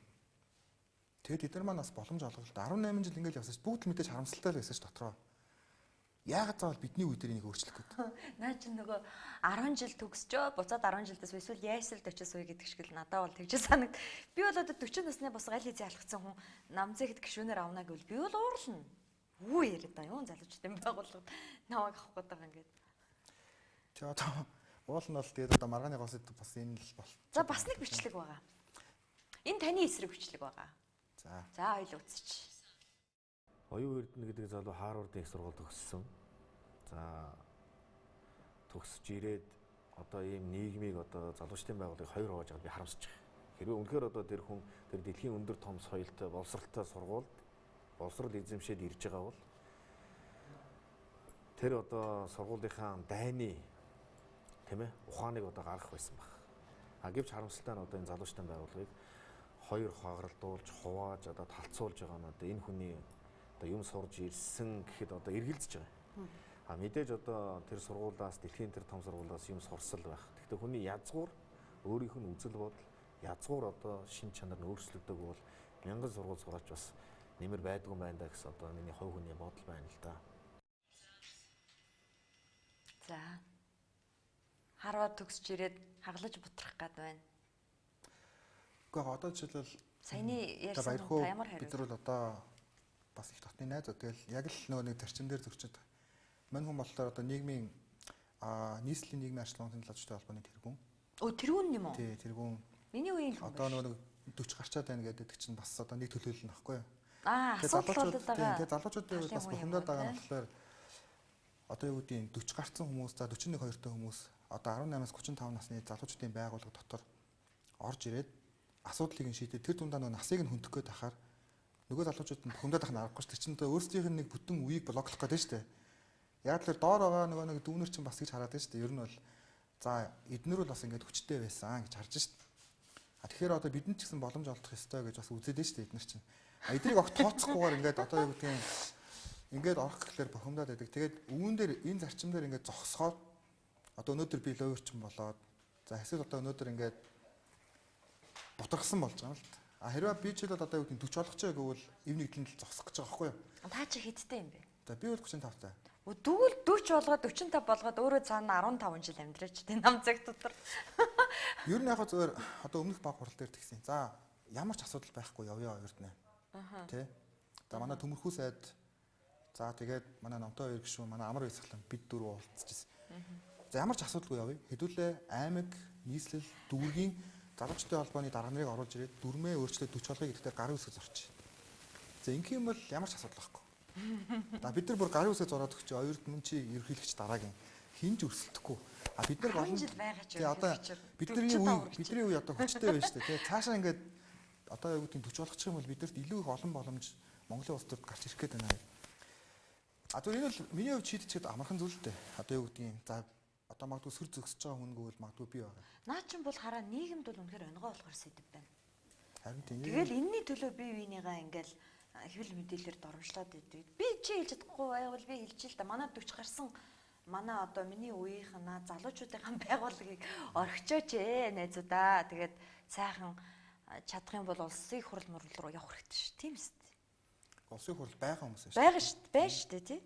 Тэгэд эдгээр маань бас боломж олгол. 18 жил ингэж явсан ш. Бүгд мэдээж харамсалтай л байсан ш дотроо. Яагаад заавал бидний үе дээр энийг өөрчлөх гээд. Наа чи нөгөө 10 жил төгсчөө буцаад 10 жилдээс эсвэл яйсэл 40 суй гэдэг шиг л надад бол тэгж санагд. Би бол одоо 40 насны бос аль хэзээ алхацсан хүн намзэгт гишүүнээр авна гэвэл би бол уурлна. Юу яриад байгаа юм залуучдын байгууллагад намайг авах гээд байгаа ингээд. Тэг одоо Уул нь бол тэгээд одоо маргааны гол сэдв бас энэ л бол. За бас нэг бичлэг байгаа. Энэ таны эсрэг бичлэг байгаа. За. За хоёул үзэж. Оюун эрдэнэ гэдэг залуу Харвардын их сургууль төгссөн. За төгсөж ирээд одоо ийм нийгмийг одоо залуучдын байгууллагыг хоёр хувааж аваад би харамсаж байгаа. Хэрвээ үнэхээр одоо тэр хүн тэр дэлхийн өндөр том соёлтой боловсралтай сургуульд боловсрал эзэмшээд ирж байгаа бол тэр одоо сургуулийнхаа дайны тийм ээ ухааныг одоо гаргах байсан баг. А гэвч харамсалтай нь одоо энэ залуучдын байгууллагыг хоёр хагаралдуулж хувааж одоо талцуулж байгаа нь одоо энэ хүний одоо юм сурж ирсэн гэхэд одоо эргэлзэж байгаа. А мэдээж одоо тэр сургуулиас дэлхийн тэр том сургуулиас юм сурсал байх. Гэхдээ хүний язгуур өөрийнх нь үзэл бодол язгуур одоо шин чанар нь өөрчлөгдөг бол мянган сургууль сураач бас нэмэр байдгүй байна да гэсэн одоо миний хувь хүний бодол байна л да. За. Харвард төгсөж ирээд хаглаж бутрах гад байна. Гэхдээ одоо жишээлбэл Саяны ярьсан та ямар хариу? бид нар бол одоо бас их дотны найзууд тэгэл яг л нөгөө нэг зарчим дээр зөрчиж байгаа. Мань хүн болохоор одоо нийгмийн нийслэлийн нийгмийн арчилгааны залуучдын холбооны тэргүүн. Өө тэрүүн юм уу? Тий, тэргүүн. Миний үеийн хүн. Одоо нөгөө 40 гарчаад байна гэдэг чинь бас одоо нэг төлөөлөл нь баггүй юу? Асуудал болоод байгаа. Тэгээ залуучуудын хувьд бас бухимдаад байгаа нь болохоор одоо юу гэдгийг 40 гарсан хүмүүс за 41 2-той хүмүүс одоо 18-аас 35 насны залуучдын байгууллага дотор орж ирээд асуудлыг нь шийдээд тэр дундаа нөгөө насыг нь хөндөх гээд ахаар нөгөө залуучууд нь бухимдаад ах нь аргагүй шүү. Тэр чинь өөрсдийнх нь нэг бүтэн үеийг блоклох гэдэг шүү дээ. Яг л доор байгаа нөгөө нэг дүүнер чинь бас гэж хараад байна шүү дээ. Ер нь бол за эднэр бол бас ингээд хүчтэй байсан гэж харж шүү дээ. Тэгэхээр одоо бидэнд ч гэсэн боломж олдох ёстой гэж бас үзээд байна шүү дээ эднэр чинь. Эдрийг огт тооцохгүйгээр ингээд одоо юу гэдгийг ингээд орох гэхлээр бухимдаад байдаг. Тэгээд үүн дээр энэ зарчим дээр ингээд зогсохоор одоо өнөөдөр би ловерчин болоод за эсвэл одоо өнөөдөр ингээд бутаргсан болж байгаа юм л та. А хэрвээ би ч л одоо юу гэдгийг 40 болгоч гэвэл эв нэгдлэн л зогсох гэж байгаа байхгүй юу? Та чи хэдтэй юм бэ? За би бол 35 таа. Дүүл 40 болгоод 45 болгоод өөрөө цаана 15 жил амьдраач тийм нам цаг дотор. Ер нь яг зөвөр одоо өмнөх баг хурал дээр тэгсэн. За ямар ч асуудал байхгүй явъя хоёрт нэ. Тэ. За манай төмөрхүү сайд за тэгээд манай номтой хоёр гишүүн манай амар баясгалан бид дөрөв уулзчихсан. За ямар ч асуудалгүй явъя. Хэдүүлээ аймаг, нийслэл, дүүргийн залуучдын холбооны дарга нарыг оруулж ирээд дүрмээ өөрчлөлт 40 болгоё гэдэгтээ гарын үсгэж зорчих. За ингэх юм бол ямар ч асуудал байхгүй. За бид нар бүр гарын үсгэж зороод өгч хоёрт мөн чи ерөнхийлөгч дараагийн хинж өрсөлдөхгүй. А бид нар олон жил байгаа ч одоо бидний үе одоо хүчтэй байна шүү дээ. Тэгээ цаашаа ингээд одоо юу гэдэг 40 болгочих юм бол бидэрт илүү их олон боломж Монголын улс төрд гарч ирэх гээд байна. А зөв энэ бол миний хувьд шийдчихэд амархан зүйл л дээ. Одоо юу гэдгийг за одоо магадгүй сөр зөксөж байгаа хүн гэвэл магадгүй би байгаа. Наа чин бол хараа нийгэмд бол үнэхээр онгой болохоор сэдв байна. Харин тийм. Тэгэл энэний төлөө бие биенийгаа ингээл хэвлэл мэдээлэлээр дормжлоод идэв. Би чи хэлж чадахгүй байвал би хэлж л да. Манай 40 гарсан манай одоо миний үеийнхнаа залуучуудын байгууллагыг орхичооч найзуудаа. Тэгээд сайхан чадах юм бол улсын хурал мөрөл рүү явах хэрэгтэй шүү. Тийм үст. Улсын хурал байгаа хүмүүс шүү. Байгаа шүү. Байна шүү дээ тий.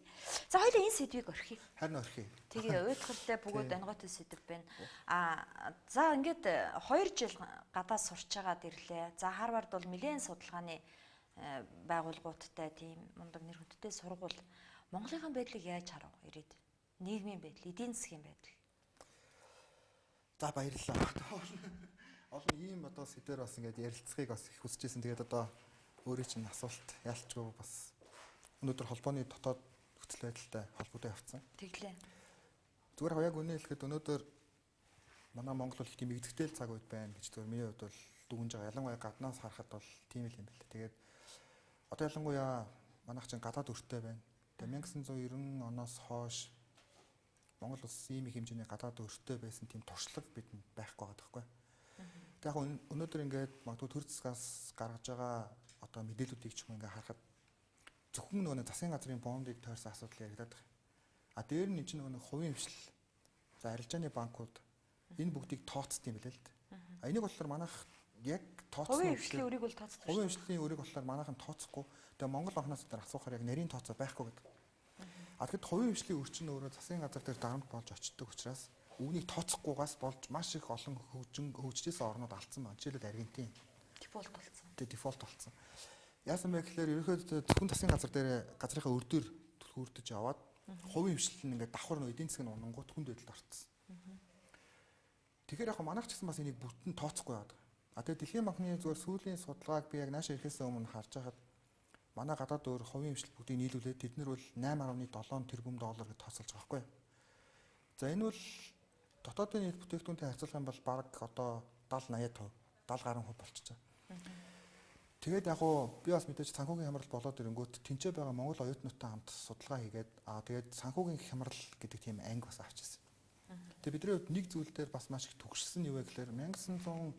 За хоёул энэ сэдвийг орхив. Харин орхив. Тэгээ уйдгартай бөгөөд онгойтой сэдв байна. За ингээд 2 жил гадаа сурч байгаад ирлээ. За Харвард бол нэлээд судалгааны байгууллагуудтай тийм мундаг нэр хүндтэй сургууль. Монголынхаа байдлыг яаж харав ирээд? Нийгмийн байдал, эдийн засгийн байдал. За баярлалаа. Олон ийм одоо сэдвэр бас ингээд ярилцахыг бас их хүсэж байсан. Тэгээд одоо өөрийн чинь асуулт яалчгүй бас өнөөдөр холбооны дотоод нөхцөл байдалтай холбоотой явцсан. Тэглээ. Зүгээр яг үнэ хэлэхэд өнөөдөр манай Монгол бол их тийм игдэгтэй цаг үед байна гэж зүгээр миний хувьд бол дүгнж байгаа. Ялангуяа гаднаас харахад бол тийм л юм байна. Тэгээд одоо ялангуяа манайх чинь гадаад өртөө байна. Тэгээд 1990 оноос хойш Монгол улс ийм их хэмжээний гадаад өртөө байсан тийм туршлага бидэнд байхгүй байгаа байхгүй. Тэгээд яг өнөөдөр ингээд магадгүй төр засгаас гаргаж байгаа одоо мэдээллүүдийг ч юм ингээд харахад зөвхөн нөгөө засгийн газрын бондыг тойрсон асуудал яригадаад байна. А дээр нь чинь нөгөө хувийн хвшил за арилжааны банкуд энэ бүгдийг тооцсон юм билээ л дээ. А энийг болохоор манайх яг тооцсон. Хувийн хвшлийн өрийг бол тооцсон. Хувийн хвшлийн өрийг болохоор манайхан тооцохгүй. Тэгээ Монгол анхнаас дээр асуухаар яг нарийн тооцоо байхгүй гэдэг. А тэгэхэд хувийн хвшлийн өрчин өөрөө засгийн газар дээр дарамт болж очдог учраас үүнийг тооцохгүйгаас болж маш их олон хөгжижсэн орнууд алдсан байна. Жишээлбэл Аргентин дефолт болсон. Тэгээ дефолт болсон. Яасан бэ гэхээр ерөнхийдөө зөвхөн засгийн газар дээр газрынхаа өрдөр төлхөөрдөж яваад хувийн хвшил нь ингээд давхар нөө эдийн засгийн унангууд хүнд байдалд орцсон. Тэгэхээр яг манайх ч гэсэн бас энийг бүтэн тооцохгүй байдаг. Тэгээ Дэлхийн банкны зүгээр сүүлийн судалгааг би яг наашаа ирэхээс өмнө харж байхад манай гадаад өөр хувийн эмчилэл бүгдийг нийлүүлээд тэд нар бол 8.7 тэрбум доллар гэж тооцоолж байгаа байхгүй. За энэ бол дотоодын нийт бүтээгдэхүүнтэй харьцуулах юм бол бараг одоо 70-80%, 70 гаруй хувь болчихж байгаа. Тэгээд яг би бас мэдээж санхүүгийн хямрал болоод ирэнгүүт тэнцээ байгаа Монгол оюутнуудтай хамт судалгаа хийгээд тэгээд санхүүгийн хямрал гэдэг тийм анги бас авч ирсэн. Тэгээд бидний хувьд нэг зүйл дээр бас маш их түгшсэн нь юу вэ гэхээр 1970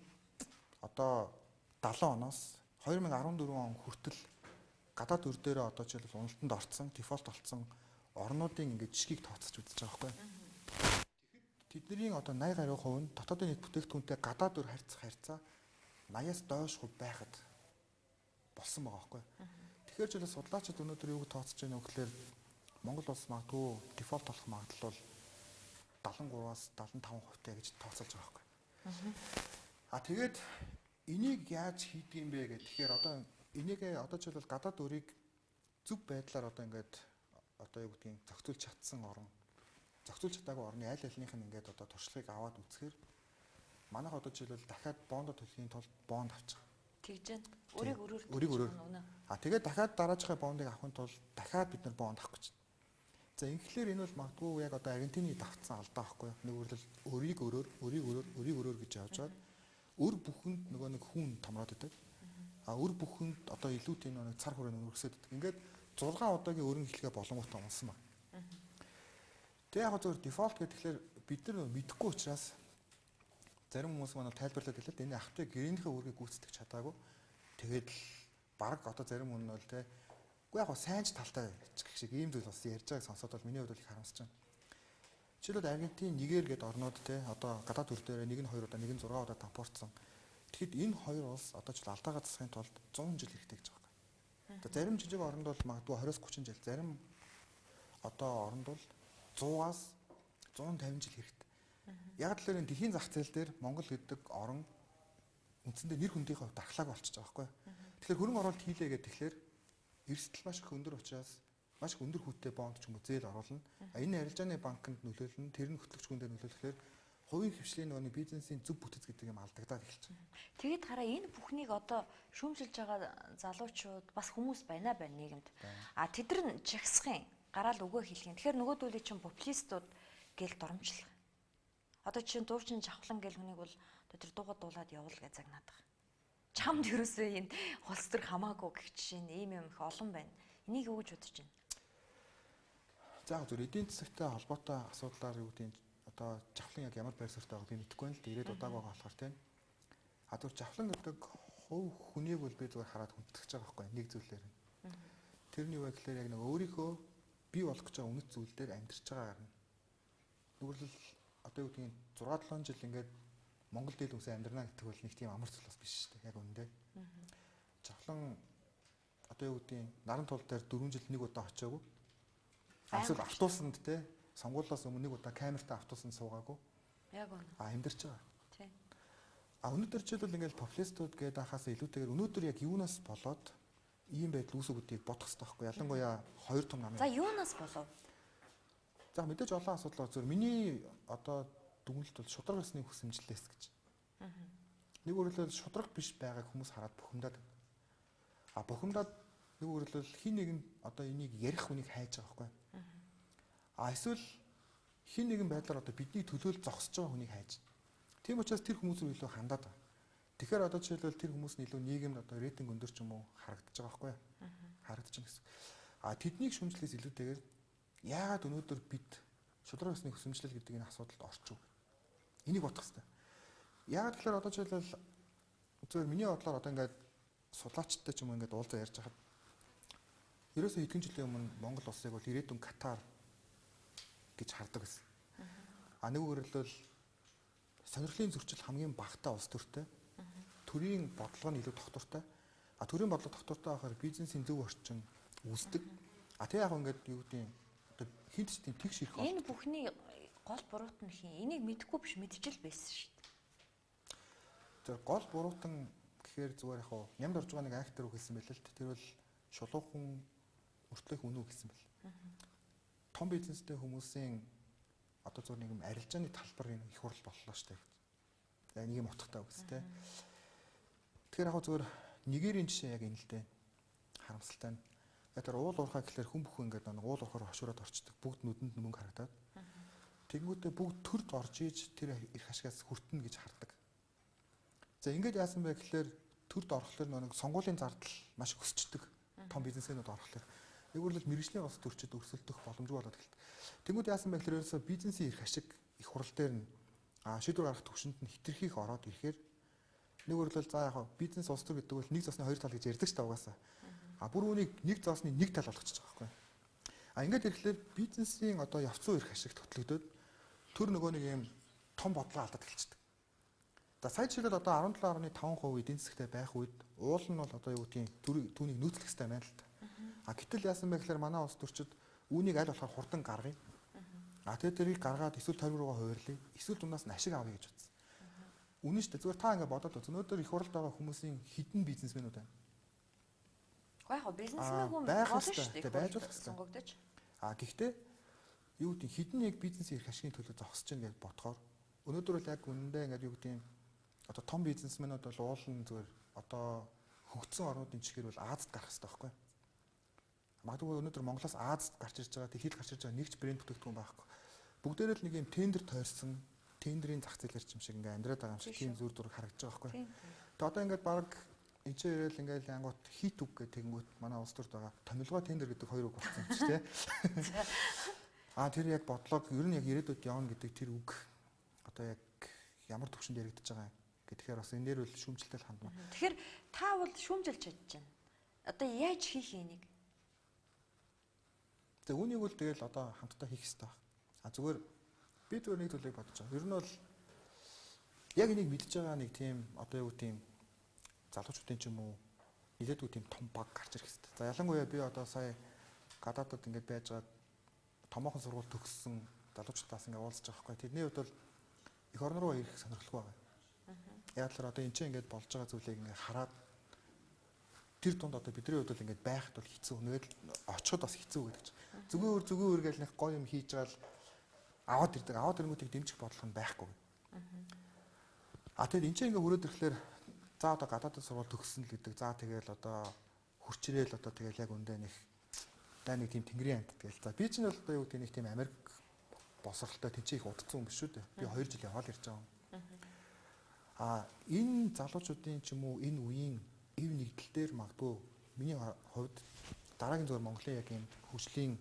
оноос 2014 он хүртэл гадаад өр дээрээ одоо жишээлбэл уналтанд орцсон, дефолт болсон орнуудын ингээд жишгийг тооцож үзэж байгаа байхгүй. Тэгэхэд тэдний одоо 80 гаруй хувь нь дотоодын нийт бүтээгдэхүүнтэй гадаад өр харьцах харьцаа 80-аас доош хувь байхад болсон байгаа байхгүй. Тэгэхээр ч судлаачид өнөөдөр юуг тооцож байна вэ гэхээр Монгол улс магадгүй дефолт болох магадлал бол 73-аас 75% гэж тооцоолж байгаа байхгүй. Тэгээд энийг яаж хийдэг юм бэ гэх тэгэхээр одоо энийг одоо жишээлбэл гадаад өрийг зөв байдлаар одоо ингээд одоо юу гэдгийг зохицуулж чадсан орн, зохицуулж чадаагүй орны аль альнийх нь ингээд одоо туршлагыг аваад үзэхээр манайх одоо жишээлбэл дахиад бондо төлөхийн тулд бонд авчих. Тэгж байна. Өрийг өрөөр. Тэгээд дахиад дараачихаа бондыг авахын тулд дахиад бид нар бонд авах гэж. За инхлээр энэ бол магадгүй яг одоо Аргентины давтсан алдаа байхгүй юу? Нэг үрэл өрийг өрөөр гэж явж байгаа. Өр бүхэнд нөгөө нэг хүн томроод идэг. Өр бүхэнд одоо илүү тийм нэг цар хүрээнд өргөсөд идэг. Ингээд 6 удаагийн өрн эхлэгээ боломжтой унсан ба. Тэг яг зөвхөн дефолт гэхэлэр бид нар мэдэхгүй учраас зарим хүмүүс маань тайлбарлаад хэлээд энэ ахтай гэрээнийхээ үргийг гүйцэтгэж чадаагүй. Тэгээд л баг одоо зарим хүн нь бол те үгүй яг сайнч талтай гэх шиг ийм зүйл бас ярьж байгааг сонсоод бол миний хувьд их харамсаж байна. Жишээлбэл Аргентин, Нигер гэдэг орнууд те одоо гадаад өр дээр нэг нь 2 удаа, нэг нь 6 удаа тампуурсан. Тэгэхэд энэ хоёр улс одоо ч алдаагаа засахын тулд 100 жил хэрэгтэй гэж байгаа юм. Одоо зарим жижиг оронд бол магадгүй 20-30 жил, зарим одоо оронд бол 100-аас 150 жил хэрэгтэй. Яг л энэ дэлхийн зах зээл дээр Монгол гэдэг орн үндсэндээ нэр хүндийн хувьд дархлааг болчихж байгаа байхгүй. Тэгэхээр хөрөнгө оруулалт хийлээ гэдэг тэгэхээр эрсдэл маш их өндөр учраас маш их өндөр хүүтэй бонд ч юм уу зээл оруулна. Энэ арилжааны банкнд нөлөөлнө, тэр нь хөтлөгчгүүн дээр нөлөөлөхөөр хувийн хвшлийн нөгөө бизнесийн зөв бүтэц гэдэг юм алдагдаад эхэлж байна. Тэгэд хараа энэ бүхнийг одоо шүүмжилж байгаа залуучууд бас хүмүүс байна нийгэмд. Тэд нар жагсахын гараал өгөө хэлхийн. Тэгэхээр нөгөөдүүлээ чинь популистууд гэл доромжлох. Одоо чинь дуучин жавхлан гэл хүнийг бол тэр дуугад дуулаад явуул гэж загнаад байгаа. Чамд ерөөсөө энэ холс төр хамаагүй гэх жишээ нь ийм их олон байна. Энийг юу гэж бодож байна? За зөв эдийн засагтай холбоотой асуудлаар юу гэдэг одоо жавхлан яг ямар байр суурьтай байгааг би мэдэхгүй байна л ирээд удааг байгаа болохоор тийм. Зөв жавхлан гэдэг хувь хүнийг бол би зүгээр хараад хүндэтгэж байгаа байхгүй нэг зүйлээр нь. Тэр нь юу вэ гэхээр яг нэг өөрийнхөө бий болох гэж байгаа үнэт зүйл дээр амьдарч байгаа юм. Нүгэл одоо юу гэдгийг 6-7 жил ингээд Монгол дээл үсээ амьдрна гэдэг бол нэг тийм амар зүйл бас биш шүү дээ. Яг үүндээ. Жавхлан одоо юу гэдгийг наран тул дээр 4 жил нэг удаа очиагүй. Эсвэл автобусанд те сонгуулиас өмнө нэг удаа камертай автобусанд суугаагүй. Яг үнэ. Амьдарч байгаа. Тийм. Өнөөдөр жишээлбэл ингээд популистууд гэдэг ахаас илүүтэйгээр өнөөдөр яг юунаас болоод ийм байдал үүсэх гэдгийг бодох хэрэгтэй байхгүй. Ялангуяа хоёр том намын. За юунаас болов? За мэдээж олон асуудал зөв миний одоо дүгнэлт бол шудраг ёсны хүсэмжлээс гэж. Нэг өөрөлдөл шудраг биш байгааг хүмүүс хараад бухимдаад байна. Бухимдаад нэг өөрөлдөл хин нэгэн одоо энийг ярих хүнийг хайж байгаа байхгүй. Эсвэл хин нэгэн байдлаар одоо бидний төлөөлөл зогсож байгаа хүнийг хайж. Тийм учраас тэр хүмүүс рүү илүү хандаад байна. Тэгэхээр одоо жишээлбэл тэр хүмүүс нь илүү нийгэмд одоо рейтинг өндөр ч юм уу харагдаж байгаа байхгүй. Харагдаж байна гэсэн. Тэднийг шүмжлээс илүүтэйгээр яагаад өнөөдөр бид шудраг ёсны хүсэмжлэл гэдэг энэ асуудалд орчих вэ? Энийг бодох хэрэгтэй. Яагаад тэгэхээр одоо жишээлбэл зөвхөн миний бодлоор одоо ингээд судлаачтай ч юм уу ингээд уулзаа ярьж хахад ерөөсөө хэдхэн жилийн өмнө Монгол улсыг бол ирээдүйн Катар гэж хардаг гэсэн. Нэг өөрөлдөл сонирхлын зөрчил хамгийн багатай улс төртэй. Төрийн бодлого нь илүү тогтвортой. Төрийн бодлого тогтвортой байхаар бизнесийн зөв орчин үүсдэг. Тэг яг ингээд юу гэдэг одоо хинт ч тийм тэгш ирэх. Энэ бүхний гол буруут нь хин. Энийг мэдэхгүй биш мэдчихэл байсан шүү дээ. Тэр гол буруутан гэхээр зүгээр яг нямд орж байгаа нэг актер үг хэлсэн байл л дээ. Тэр бол шулуухан өртлөх үнэ гэсэн байл. Том бизнестэй хүмүүсийн одоо зөв нэг арилжааны талбар их хурл боллоо шүү дээ. нэг юм утгатай үгс те. Тэгэхээр яг зүгээр Нигерийн жишээ яг энэ л дээ. Харамсалтай нь. Тэр уул уурхай гэхэлэр хүн бүхэн ингээд нэг уул уурхаар хошуураад орчдөг. Бүгд нүдэнд мөнгө харагдаад. Тэнгүүтээ бүгд төрд орж ийж тэр их ашигаас хүртэнэ гэж хардаг. За ингээд яасан бэ гэхэлэр төрд орохлоор нэг сонгуулийн зардал маш өсчдөг. Том бизнесмэнүүд орохлоор. Нэгүрлэл мэргэжлийн улс төрчид өрсөлдөх боломжгүй болоод эхэлдэг. Тэнгүүд яасан бэ гэхэлэр ерөөсөө бизнесийн эрх ашиг их хурал дээр нь шийдвэр гаргах төвшөнд нь хитрхийх ороод ирэхээр нэгүрлэл за яг бизнес улс төр гэдэг бол нэг зоосны хоёр тал гэж ярьдаг ч та угаасаа. Бүр үүнийг нэг зоосны нэг тал болгочихж байгаа байхгүй. Ингээд ирэхлээр бизнесийн одоо явцсан эрх ашиг төтлөгдөд төр нөгөө нэг юм том бодлого алдаад эхэлчихдэг. За сая жишээлбэл одоо 17.5% эдийн засгтай байх үед уул нь бол одоо юу гэдгийг түүнийг нөөцлөх хэрэгтэй байна л та. Гэтэл яасан бэ гэхээр манай улс төрчид үүнийг аль болохоор хурдан гаргая. Тэгээд тэрийг гаргаад эсвэл тойрог руугаа хуваарлаа. Эсвэл дундаас нь ашиг авъя гэж бодсон. Үнэн шүү дээ. Зүгээр та ингээд бодоод үз. Өнөөдөр их хуралд байгаа хүмүүсийн хідэн бизнесмэнүүд байна. Яг бизнесмен хүн болно шүү дээ. Байж болох гэсэн. Сонгогдож. Гэхдээ юу гэдэг хідэн яг бизнесийн эрх ашигын төлөө зогсож байна гэж бодохоор өнөөдөр бол яг үнэндээ ингээд юу гэдэг одоо том бизнесмэнүүд бол уулын зүгээр одоо хөгжсөн орнуудын чигээр бол Азад гарах хэрэгтэй байхгүй. Магадгүй өнөөдөр Монголоос Азад гарч ирж байгаа, дэлхийд гарч ирж байгаа нэгч брэнд бүтээгдэхүүн байхгүй. Бүгдээрээ л нэг юм тендер тойрсон, тендерийн зах зээл ирж юм шиг ингээ амьдраад байгаа юм шиг тийм зүр зураг харагдаж байгаа байхгүй. Тэгээ одоо ингээд баг энэ ч ирээл ингээл янгууд хит үг гэх тэгэнгүүт манай улс төрд байгаа томилгоо тендер гэдэг хоёр үг болсон юм чи тээ. Тэр яг бодлого ер нь яг ирээдүйд явна гэдэг тэр үг одоо яг ямар төвшөнд яригдаж байгаа гэхээр бас энэ дээр үл шүүмжлэлтэй хандмаа. Тэгэхээр та бол шүүмжилж чадж байна. Одоо яаж хийх энийг? За үүнийг бол тэгэл одоо хамтдаа хийх хэрэгтэй байна. Зүгээр би зүгээр нэг зүйлийг бодож байгаа. Ер нь бол яг энийг мэдж байгаа нэг тийм одоо юу тийм залуучуудын ч юм уу нэлээдгүй тийм том баг гарч ирэх хэрэгтэй. За ялангуяа би одоо сая гадаадд ингээд байж байгаа томоохон сургууль төгссөн залуучуудаас ингээд уулзж байгаа байхгүй. Тэдний хувьд бол их орн руу ирэх сонирхолтой байгаа. Яг л одоо энэ ч ингээд болж байгаа зүйлийг ингээд хараад тэр дунд одоо бидний хувьд бол ингээд байхад бол хэцүү. Нэгэд очиход бас хэцүү гэдэг чинь. Зүгээр гээл нэг гоё юм хийж байгаа л аваад ирдэг. Аваад ирэнгүүтийг дэмжих бодлого нь байхгүй. Тэгэд энэ ч ингээд хүрээд ирэхлээр за одоо гадаадд сургууль төгссөн л гэдэг. За тэгэл одоо хурцрээл одоо тэгэл яг үндэ нэг тийм тэнгэрийн амт тэгэл. За би ч нь бол одоо юу гэдэг нэг тийм Америк босролтой тэнцээ их удцсан юм биш шүү дээ. Би 2 жил яваал ирж байгаа юм. Энэ залуучуудын ч юм уу энэ үеийн ив нэгдэл дээр магадгүй миний хувьд дараагийн зүгээр Монголын яг юм хөгжлийн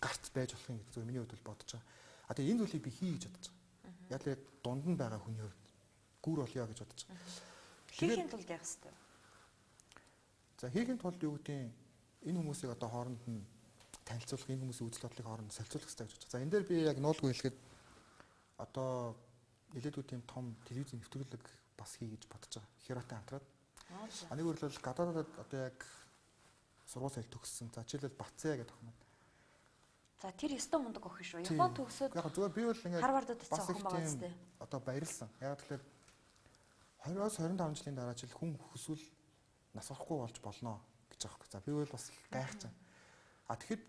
гарц байж болохын гэж зүгээр миний хувьд бодож байгаа. Тэгээ энэ зүйлийг би хий гэж бодож байгаа. Яг л дунд нь байгаа хүний хувьд гүр болёо гэж бодож байгаа. Хийхин тулд яах ёстой? За хийхин тулд юу гэдэг энэ хүмүүсийг одоо хооронд нь танилцуулах, энэ хүмүүсийн үзэл бодлыг хооронд солилцуулах хэрэгтэй гэж бодож байгаа. За энэ дээр би яг нуулгүй хэлэхэд одоо нэлээдгүй тийм том телевизийн нэвтрүүлэг бас хий гэж бодож байгаа. Хиратай хамтраад. Нэг үрлэл гадаадад одоо яг сургууль соёл төгссөн. За жишээлбэл Бацаа гэдэг охин. За тэр ёстой мундаг охин шүү. Япон төгсөөд яг зүгээр би бол ингээд Харвардд очсон охин байгаа зү. Одоо баярлсан. Яг тэгэхээр 20-25 жилийн дараа жил хүн хүсвэл нас орохгүй болж болно гэж байгаа юм. За би бол бас гайхаж байна. Тэгэхэд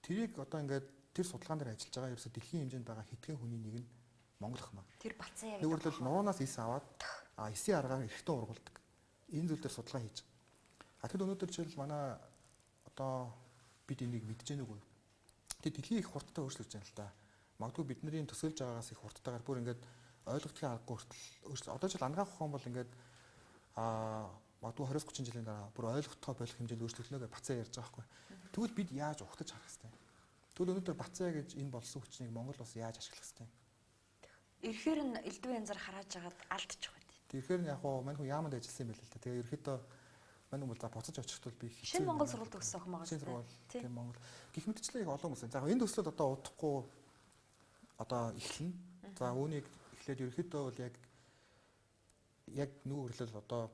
тэрийг одоо ингээд тэр судалгаан дээр ажиллаж байгаа ерөөсө дэлхийн хэмжээнд байгаа хэдхэн хүний нэг нь Монгол охин байна. Тэр Бацаа яг. Нэг үрлэл нуунаас ис аваад эсийн аргаар эргэтэн ургуулдаг. Энэ зүйл дээр судалгаа хийж. Тэгэхэд өнөөдөр жишээл манай одоо бид энийг мэдж гэнэ үгүй. Тэгээд дэлхийн их хурдтай өөрчлөж байна л да. Магадгүй бидний төсөөлж байгаагаас их хурдтайгаар бүр ингээд ойлгохын аргагүй хүртэл одоо жишээл ангаах ухаан бол ингээд магадгүй 20-30 жилийн дараа бүр ойлгохтой болох хэмжээнд өөрчлөгдөнө гэж Бацаа ярьж байгаа байхгүй. Тэгвэл бид яаж ухтаж харах хэвтэй. Тэгвэл өнөөдөр Бацаа гэж энэ болсон хүчнийг Монгол бас яаж ашиглах хэвтэй. Ирэхээр нь элдв янзаар харааж агаад алдчих байт. Тэгэхээр нь яг хоо мань хүн яамд ажилласан юм байл л да. Тэгээ ерөөхдөө мань хүн бол за буцаж очихтол би хэцүү. Шинэ Монгол сургууль төгссөн охин байгаа. Шинэ сургууль тийм Монгол. Гэх мэтчлээ их олон хүмүүс. За энэ төслөд одоо удахгүй одоо эхлэнэ. За үүнийг эхлээд ерөөхдөө бол яг нүү өрлөл одоо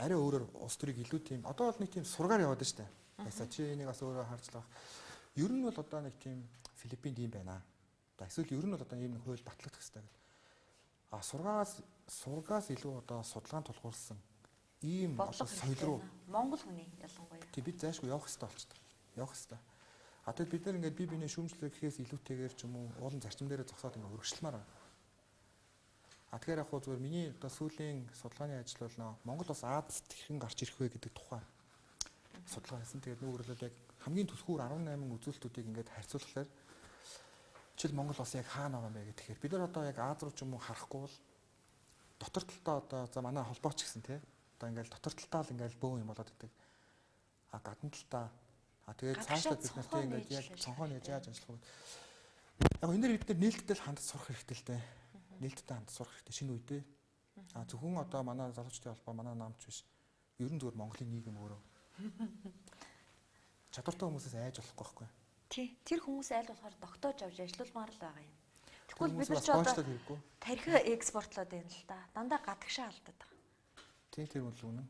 арай өөрөөр улс төрийг илүү тийм одоо бол нэг тийм сургаар яваад байна шүү дээ. Ясаа чи энийг бас өөрөө харж байгаа. Ер нь бол одоо нэг тийм Филиппинд юм байна. Эсвэл ер нь бол одоо ийм нэг хууль батлагдах хэрэгтэй гэдэг. Сургаас илүү одоо судалгаан тулгуурсан ийм одоо соёл руу Монгол хүний ялангуяа. Тэг бид заашгүй явах хэрэгтэй болчихдог. Явах хэрэгтэй. Тэгэд бид нар ингээд бие биенээ шүүмжлэх гэхээс илүүтэйгээр ч юм уу уулын зарчим дээрээ зогсоод ингээд өргөжлмаар байна. Тэгэхээр яг хуу зүгээр миний одоо сүүлийн судалгааны ажил бол Монгол бас Азад хэрхэн гарч ирэх вэ гэдэг тухай судалгаа хийсэн. Тэгээд нүүрлэл яг хамгийн түлхүүр 18 үзүүлэлтүүдийг ингээд харьцуулахаар жишээл Монгол бас яг хаана байгаа юм бэ гэхээр бид нар одоо яг Аз руу ч юм уу харахгүй бол дотор талдаа одоо за манай холбооч гэсэн тий одоо ингээд дотор талдаа л ингээд бөөн юм болоод идэг. Гадна талдаа тэгээд цаашдаа бид нарт ингээд яг цонхоо нээж яаж ажиллах вэ? Яг энэ дээр бид нар нээлттэй хандаж сурах хэрэгтэй л дээ. Нээлттэй хандаж сурах хэрэгтэй шинэ үедээ. Зөвхөн одоо манай залуучдын холбоо манай намч биш. Ер нь зөвхөн Монголын нийгэм өөрөө чадвартай хүмүүсээс айж болохгүй байхгүй. Тий. Тэр хүмүүс айл болохоор тогтоож авч ажиллаулмаар л байгаа юм. Тэгвэл бид нар ч одоо тархи экспортлоод байна л да. Дандаа гадагшаа алдаад байгаа. Тий, тэр үл үнэн.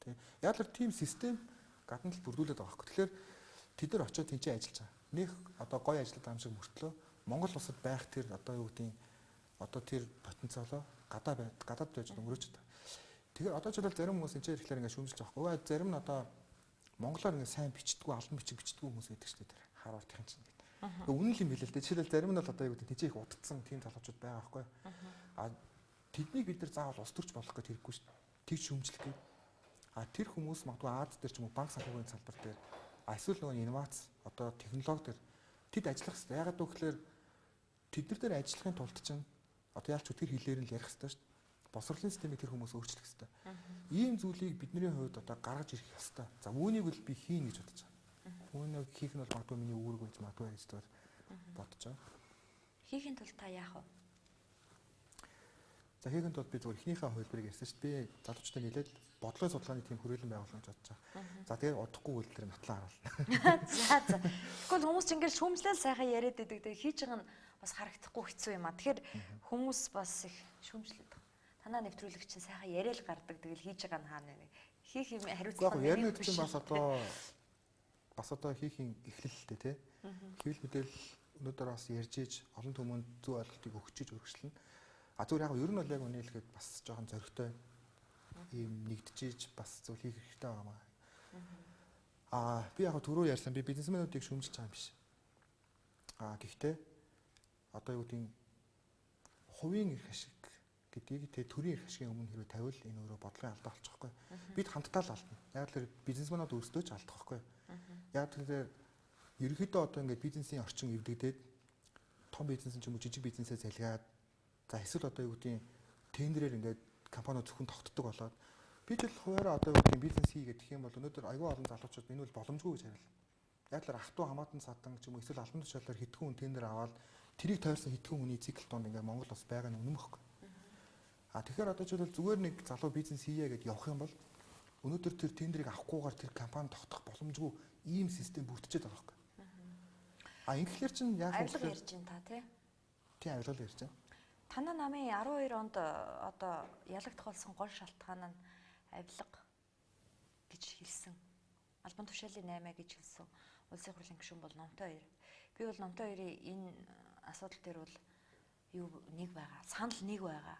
Тий. Яг л тийм систем гадна л бүрдүүлээд байгаа байхгүй. Тэгэхээр тэд нар очиод тэнцээ ажиллаж байгаа. Нэг одоо гоё ажиллаад байгаа юм шиг мөртлөө Монгол улсад байх тэр одоо юу гэдгийг одоо тэр потенциалоо гадаад байж өнгөрөөж байгаа. Тэгэхээр одоо ч бол зарим хүмүүс энэ ирэхлээр ингээд шүүмжилж байгаа байхгүй. Зарим нь одоо монголоор ингээд сайн бичдэггүй, албан бичиг бичдэггүй хүмүүс байдаг шүү дээ. Тэр Харвардын чинь гэдэг. Үнэн л юм хэлээ л дээ. Жишээлбэл зарим нь бол одоо юу гэдэг тийч их удацсан тийм залуучууд байгаа байхгүй. Тэднийг бид нар заавал ус төрч болох гэж хэрэггүй шүү дээ. Тэг шүүмжлэх гээд. Тэр хүмүүс магадгүй Аз дээр ч юм уу банк санхүүгийн салбар дээр эсвэл нөгөө инновац одоо технологи дээр тэд ажиллах хэрэгтэй. Ягаад гэвэл тэд нар дээр ажиллахын тулд чинь одоо яалч өтгөр хэлээр нь ярих хэрэгтэй шүү дээ. Босрлын системийг тэр хүмүүс өөрчлөх хэрэгтэй. Ийм зүйлийг бидний хувьд одоо гаргаж ирэх ёстой. За үүнийг бол би хийн гэж бодож байгаа. Үүнийг хийх нь бол магадгүй миний үүрэг байж магадгүй гэж бодож байгаа. Хийхин тулд та яах вэ? За хийхин тулд би зөвхөн эхнийхээ хувилбарыг ярьсан шүү дээ. Би залуучтай нийлээд бодлогын судалгааны тийм хүрээлэн байгуулах гэж бодож байгаа. За тэгээд удахгүй үйл дээр натлаа харуулна. За. Тэгвэл хүмүүс ч ингээд шүүмжлэл сайхан яриад байдаг. Тэгээд хийж байгаа нь бас харагдахгүй хэцүү юм а. Тэгэхээр хүмүүс бас их шүүмжлээд байгаа. Танаа нэвтрүүлэгч чинь сайхан яриад гардаг. Тэгэл хийж байгаа нь хаана вэ? Хийх юм хариуцлага нь ярина гэдэг чинь бас одоо хийхин эхлэлтэй тий. Хэвлэл мэдээлэл өнөөдөр бас ярьж иж олон түмэнд зөв ойлголтыг өгчиж өргөжлөн. Зүгээр яг ер нь бол яг үнэ хэлэхэд бас жоохон зөрөгтэй ийм нэгдэж бас зөв хийх хэрэгтэй байгаа. Би яг түрүү ярьсан би бизнесмэнүүдийг шүүмжилж байгаа юм биш. Гэхдээ одоо юу гэдэг хувийн эрх ашиг гэдгийг төрийн эрх ашигын өмнө хэрвээ тавил энэ өөрөө бодлогын алдаа болчихгүй. Бид хамтдаа л алдна. Яг л бизнесмэнүүд өөрсдөө ч алдах байхгүй. Яг тэгэхээр ерөнхийдөө одоо ингээд бизнесийн орчин эвдэгдээд том бизнес ч юм уу жижиг бизнесээ залгаад за эсвэл одоо юу гэдэг тендерээр ингээд компаниуд зөвхөн тогтдог болоод бид л хуваараа одоо юу гэдэг бизнес хийгээд гэх юм бол өнөөдөр аюул олон залуучууд энэ бол боломжгүй гэж харил. Яг л ах トゥ хамаатан садан ч юм уу эсвэл албан тушаалаар хэдхэн хүн тендер аваад тэрийг тойрсон хэдхэн хүний цикл донд ингээд Монгол бас байгаа нь үнэн мөхгүй. Тэгэхээр одоо жишээлбэл зүгээр нэг залуу бизнес хийе гэдээ явах юм бол өнөөдөр тэр тендерийг авахгүйгээр тэр компани тогтох боломжгүй ийм систем бүрдчихэд байгаа байхгүй. Ингээхээр чинь яг авилга ярьж байна та тий. Тий авилга ярьж байна. Танай намын 12 онд одоо ялагдах болсон гол шалтгаан нь авилга гэж хэлсэн. Албан тушаалын 8 гэж хэлсэн. Улсын хурлын гишүүн бол Номтой 2. Би бол Номтой 2-ийн энэ асуудал дээр бол юу нэг байгаа. Санал нэг байгаа.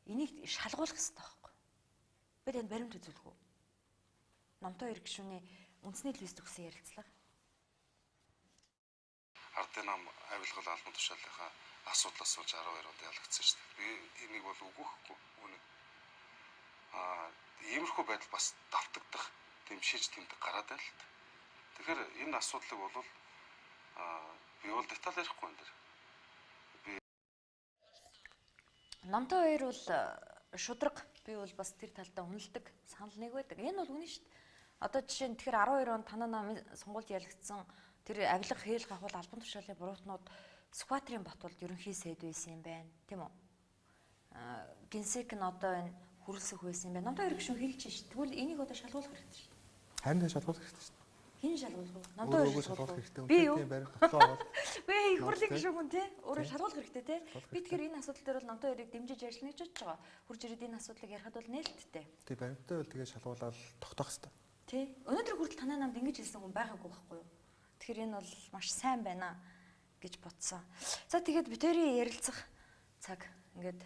Энийг шалгуулах хэрэгтэй байхгүй. Би танд баримт үзүүлэх үү? Номтой 2 гишүүний үндэсний телевизд өгсөн ярилцлага. Ардын нам авилгал албан тушаалынхаа асуудлаас болж 12 онд ялагдсан шүү дээ. Би энийг бол үгүйхгүй үнэ. Иймэрхүү байдал бас давтагдах, тэмшиж тэмдэг гараад байл л. Тэгэхээр энэ асуудлыг бол би бол деталь ярихгүй энэ дэр. Номтой 2 бол шудраг. Би бол бас тэр талдаа үнэлдэг санал нэг байдаг. Энэ бол үнэн шүү дээ. Одоо жишээ нь тэгэхээр 12 онд танаа намын сонгуульд ялагдсан тэр авилга хээл гахвал албан тушаалын буруутнууд Скватрийн Батболд ерөнхий сайд байсан юм байна. Тийм үү? Генсек нь одоо энэ хүрэлцэх байсан юм байна. Номтой 2 гишүүн хэлж шүү. Тэгвэл энийг одоо шалгуулах хэрэгтэй шүү. Харин шалгуулах хэрэгтэй шүү. Хин шалгуулах уу? Номтой 2 шалгуулах хэрэгтэй. Би юу? Би их хурлын гишүүн тий. Өөрөө шалгуулах хэрэгтэй тий. Би тэгэхээр энэ асуудал дээр бол Номтой 2-ыг дэмжиж ажиллана гэж бодож байгаа. Хурж ирээд энэ асуудлыг ярихад бол нээлттэй. Тий баримттай бол тэгээ шалгуулаад тогтоох хэрэгтэй. Тий. Өнөөдөр хүртэл танай намд ингэж хэлсэн хүн байгаагүй байхгүй юу? Тэгэхээр энэ бол маш сайн байна гэж бодсон. За тэгээд битэрийн ярилцах цаг ингээд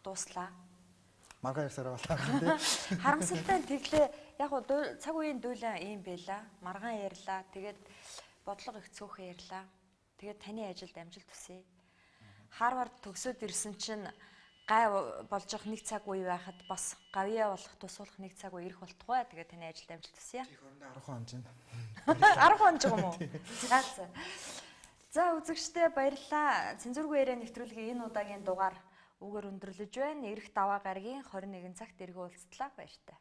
дууслаа. Маргаа ярьсараа болоо тий. Харамсалтай тэглээ. Яг уу цаг үеийн дүүлэн ийм байла. Маргаан ярьлаа. Тэгээд бодлого их цөөхөн ярьлаа. Тэгээд таны ажилд амжилт хүсье. Харвард төгсөөд ирсэн чинь гай болж явах нэг цаг үе байхад бас гавьяа болох тусуулах нэг цаг үе ирэх болтугай. Тэгээд таны ажилд амжилт хүсье. Эх орондоо 10 хон жина. 10 хон жиг юм уу? За үзэгчдээ баярлалаа. Цензургүй яриа нэвтрүүлгийн энэ удаагийн дугаар үгээр өндөрлөж байна. Ирэх даваа гарагийн 21 цагт эргэн уулзтлаа баяртай.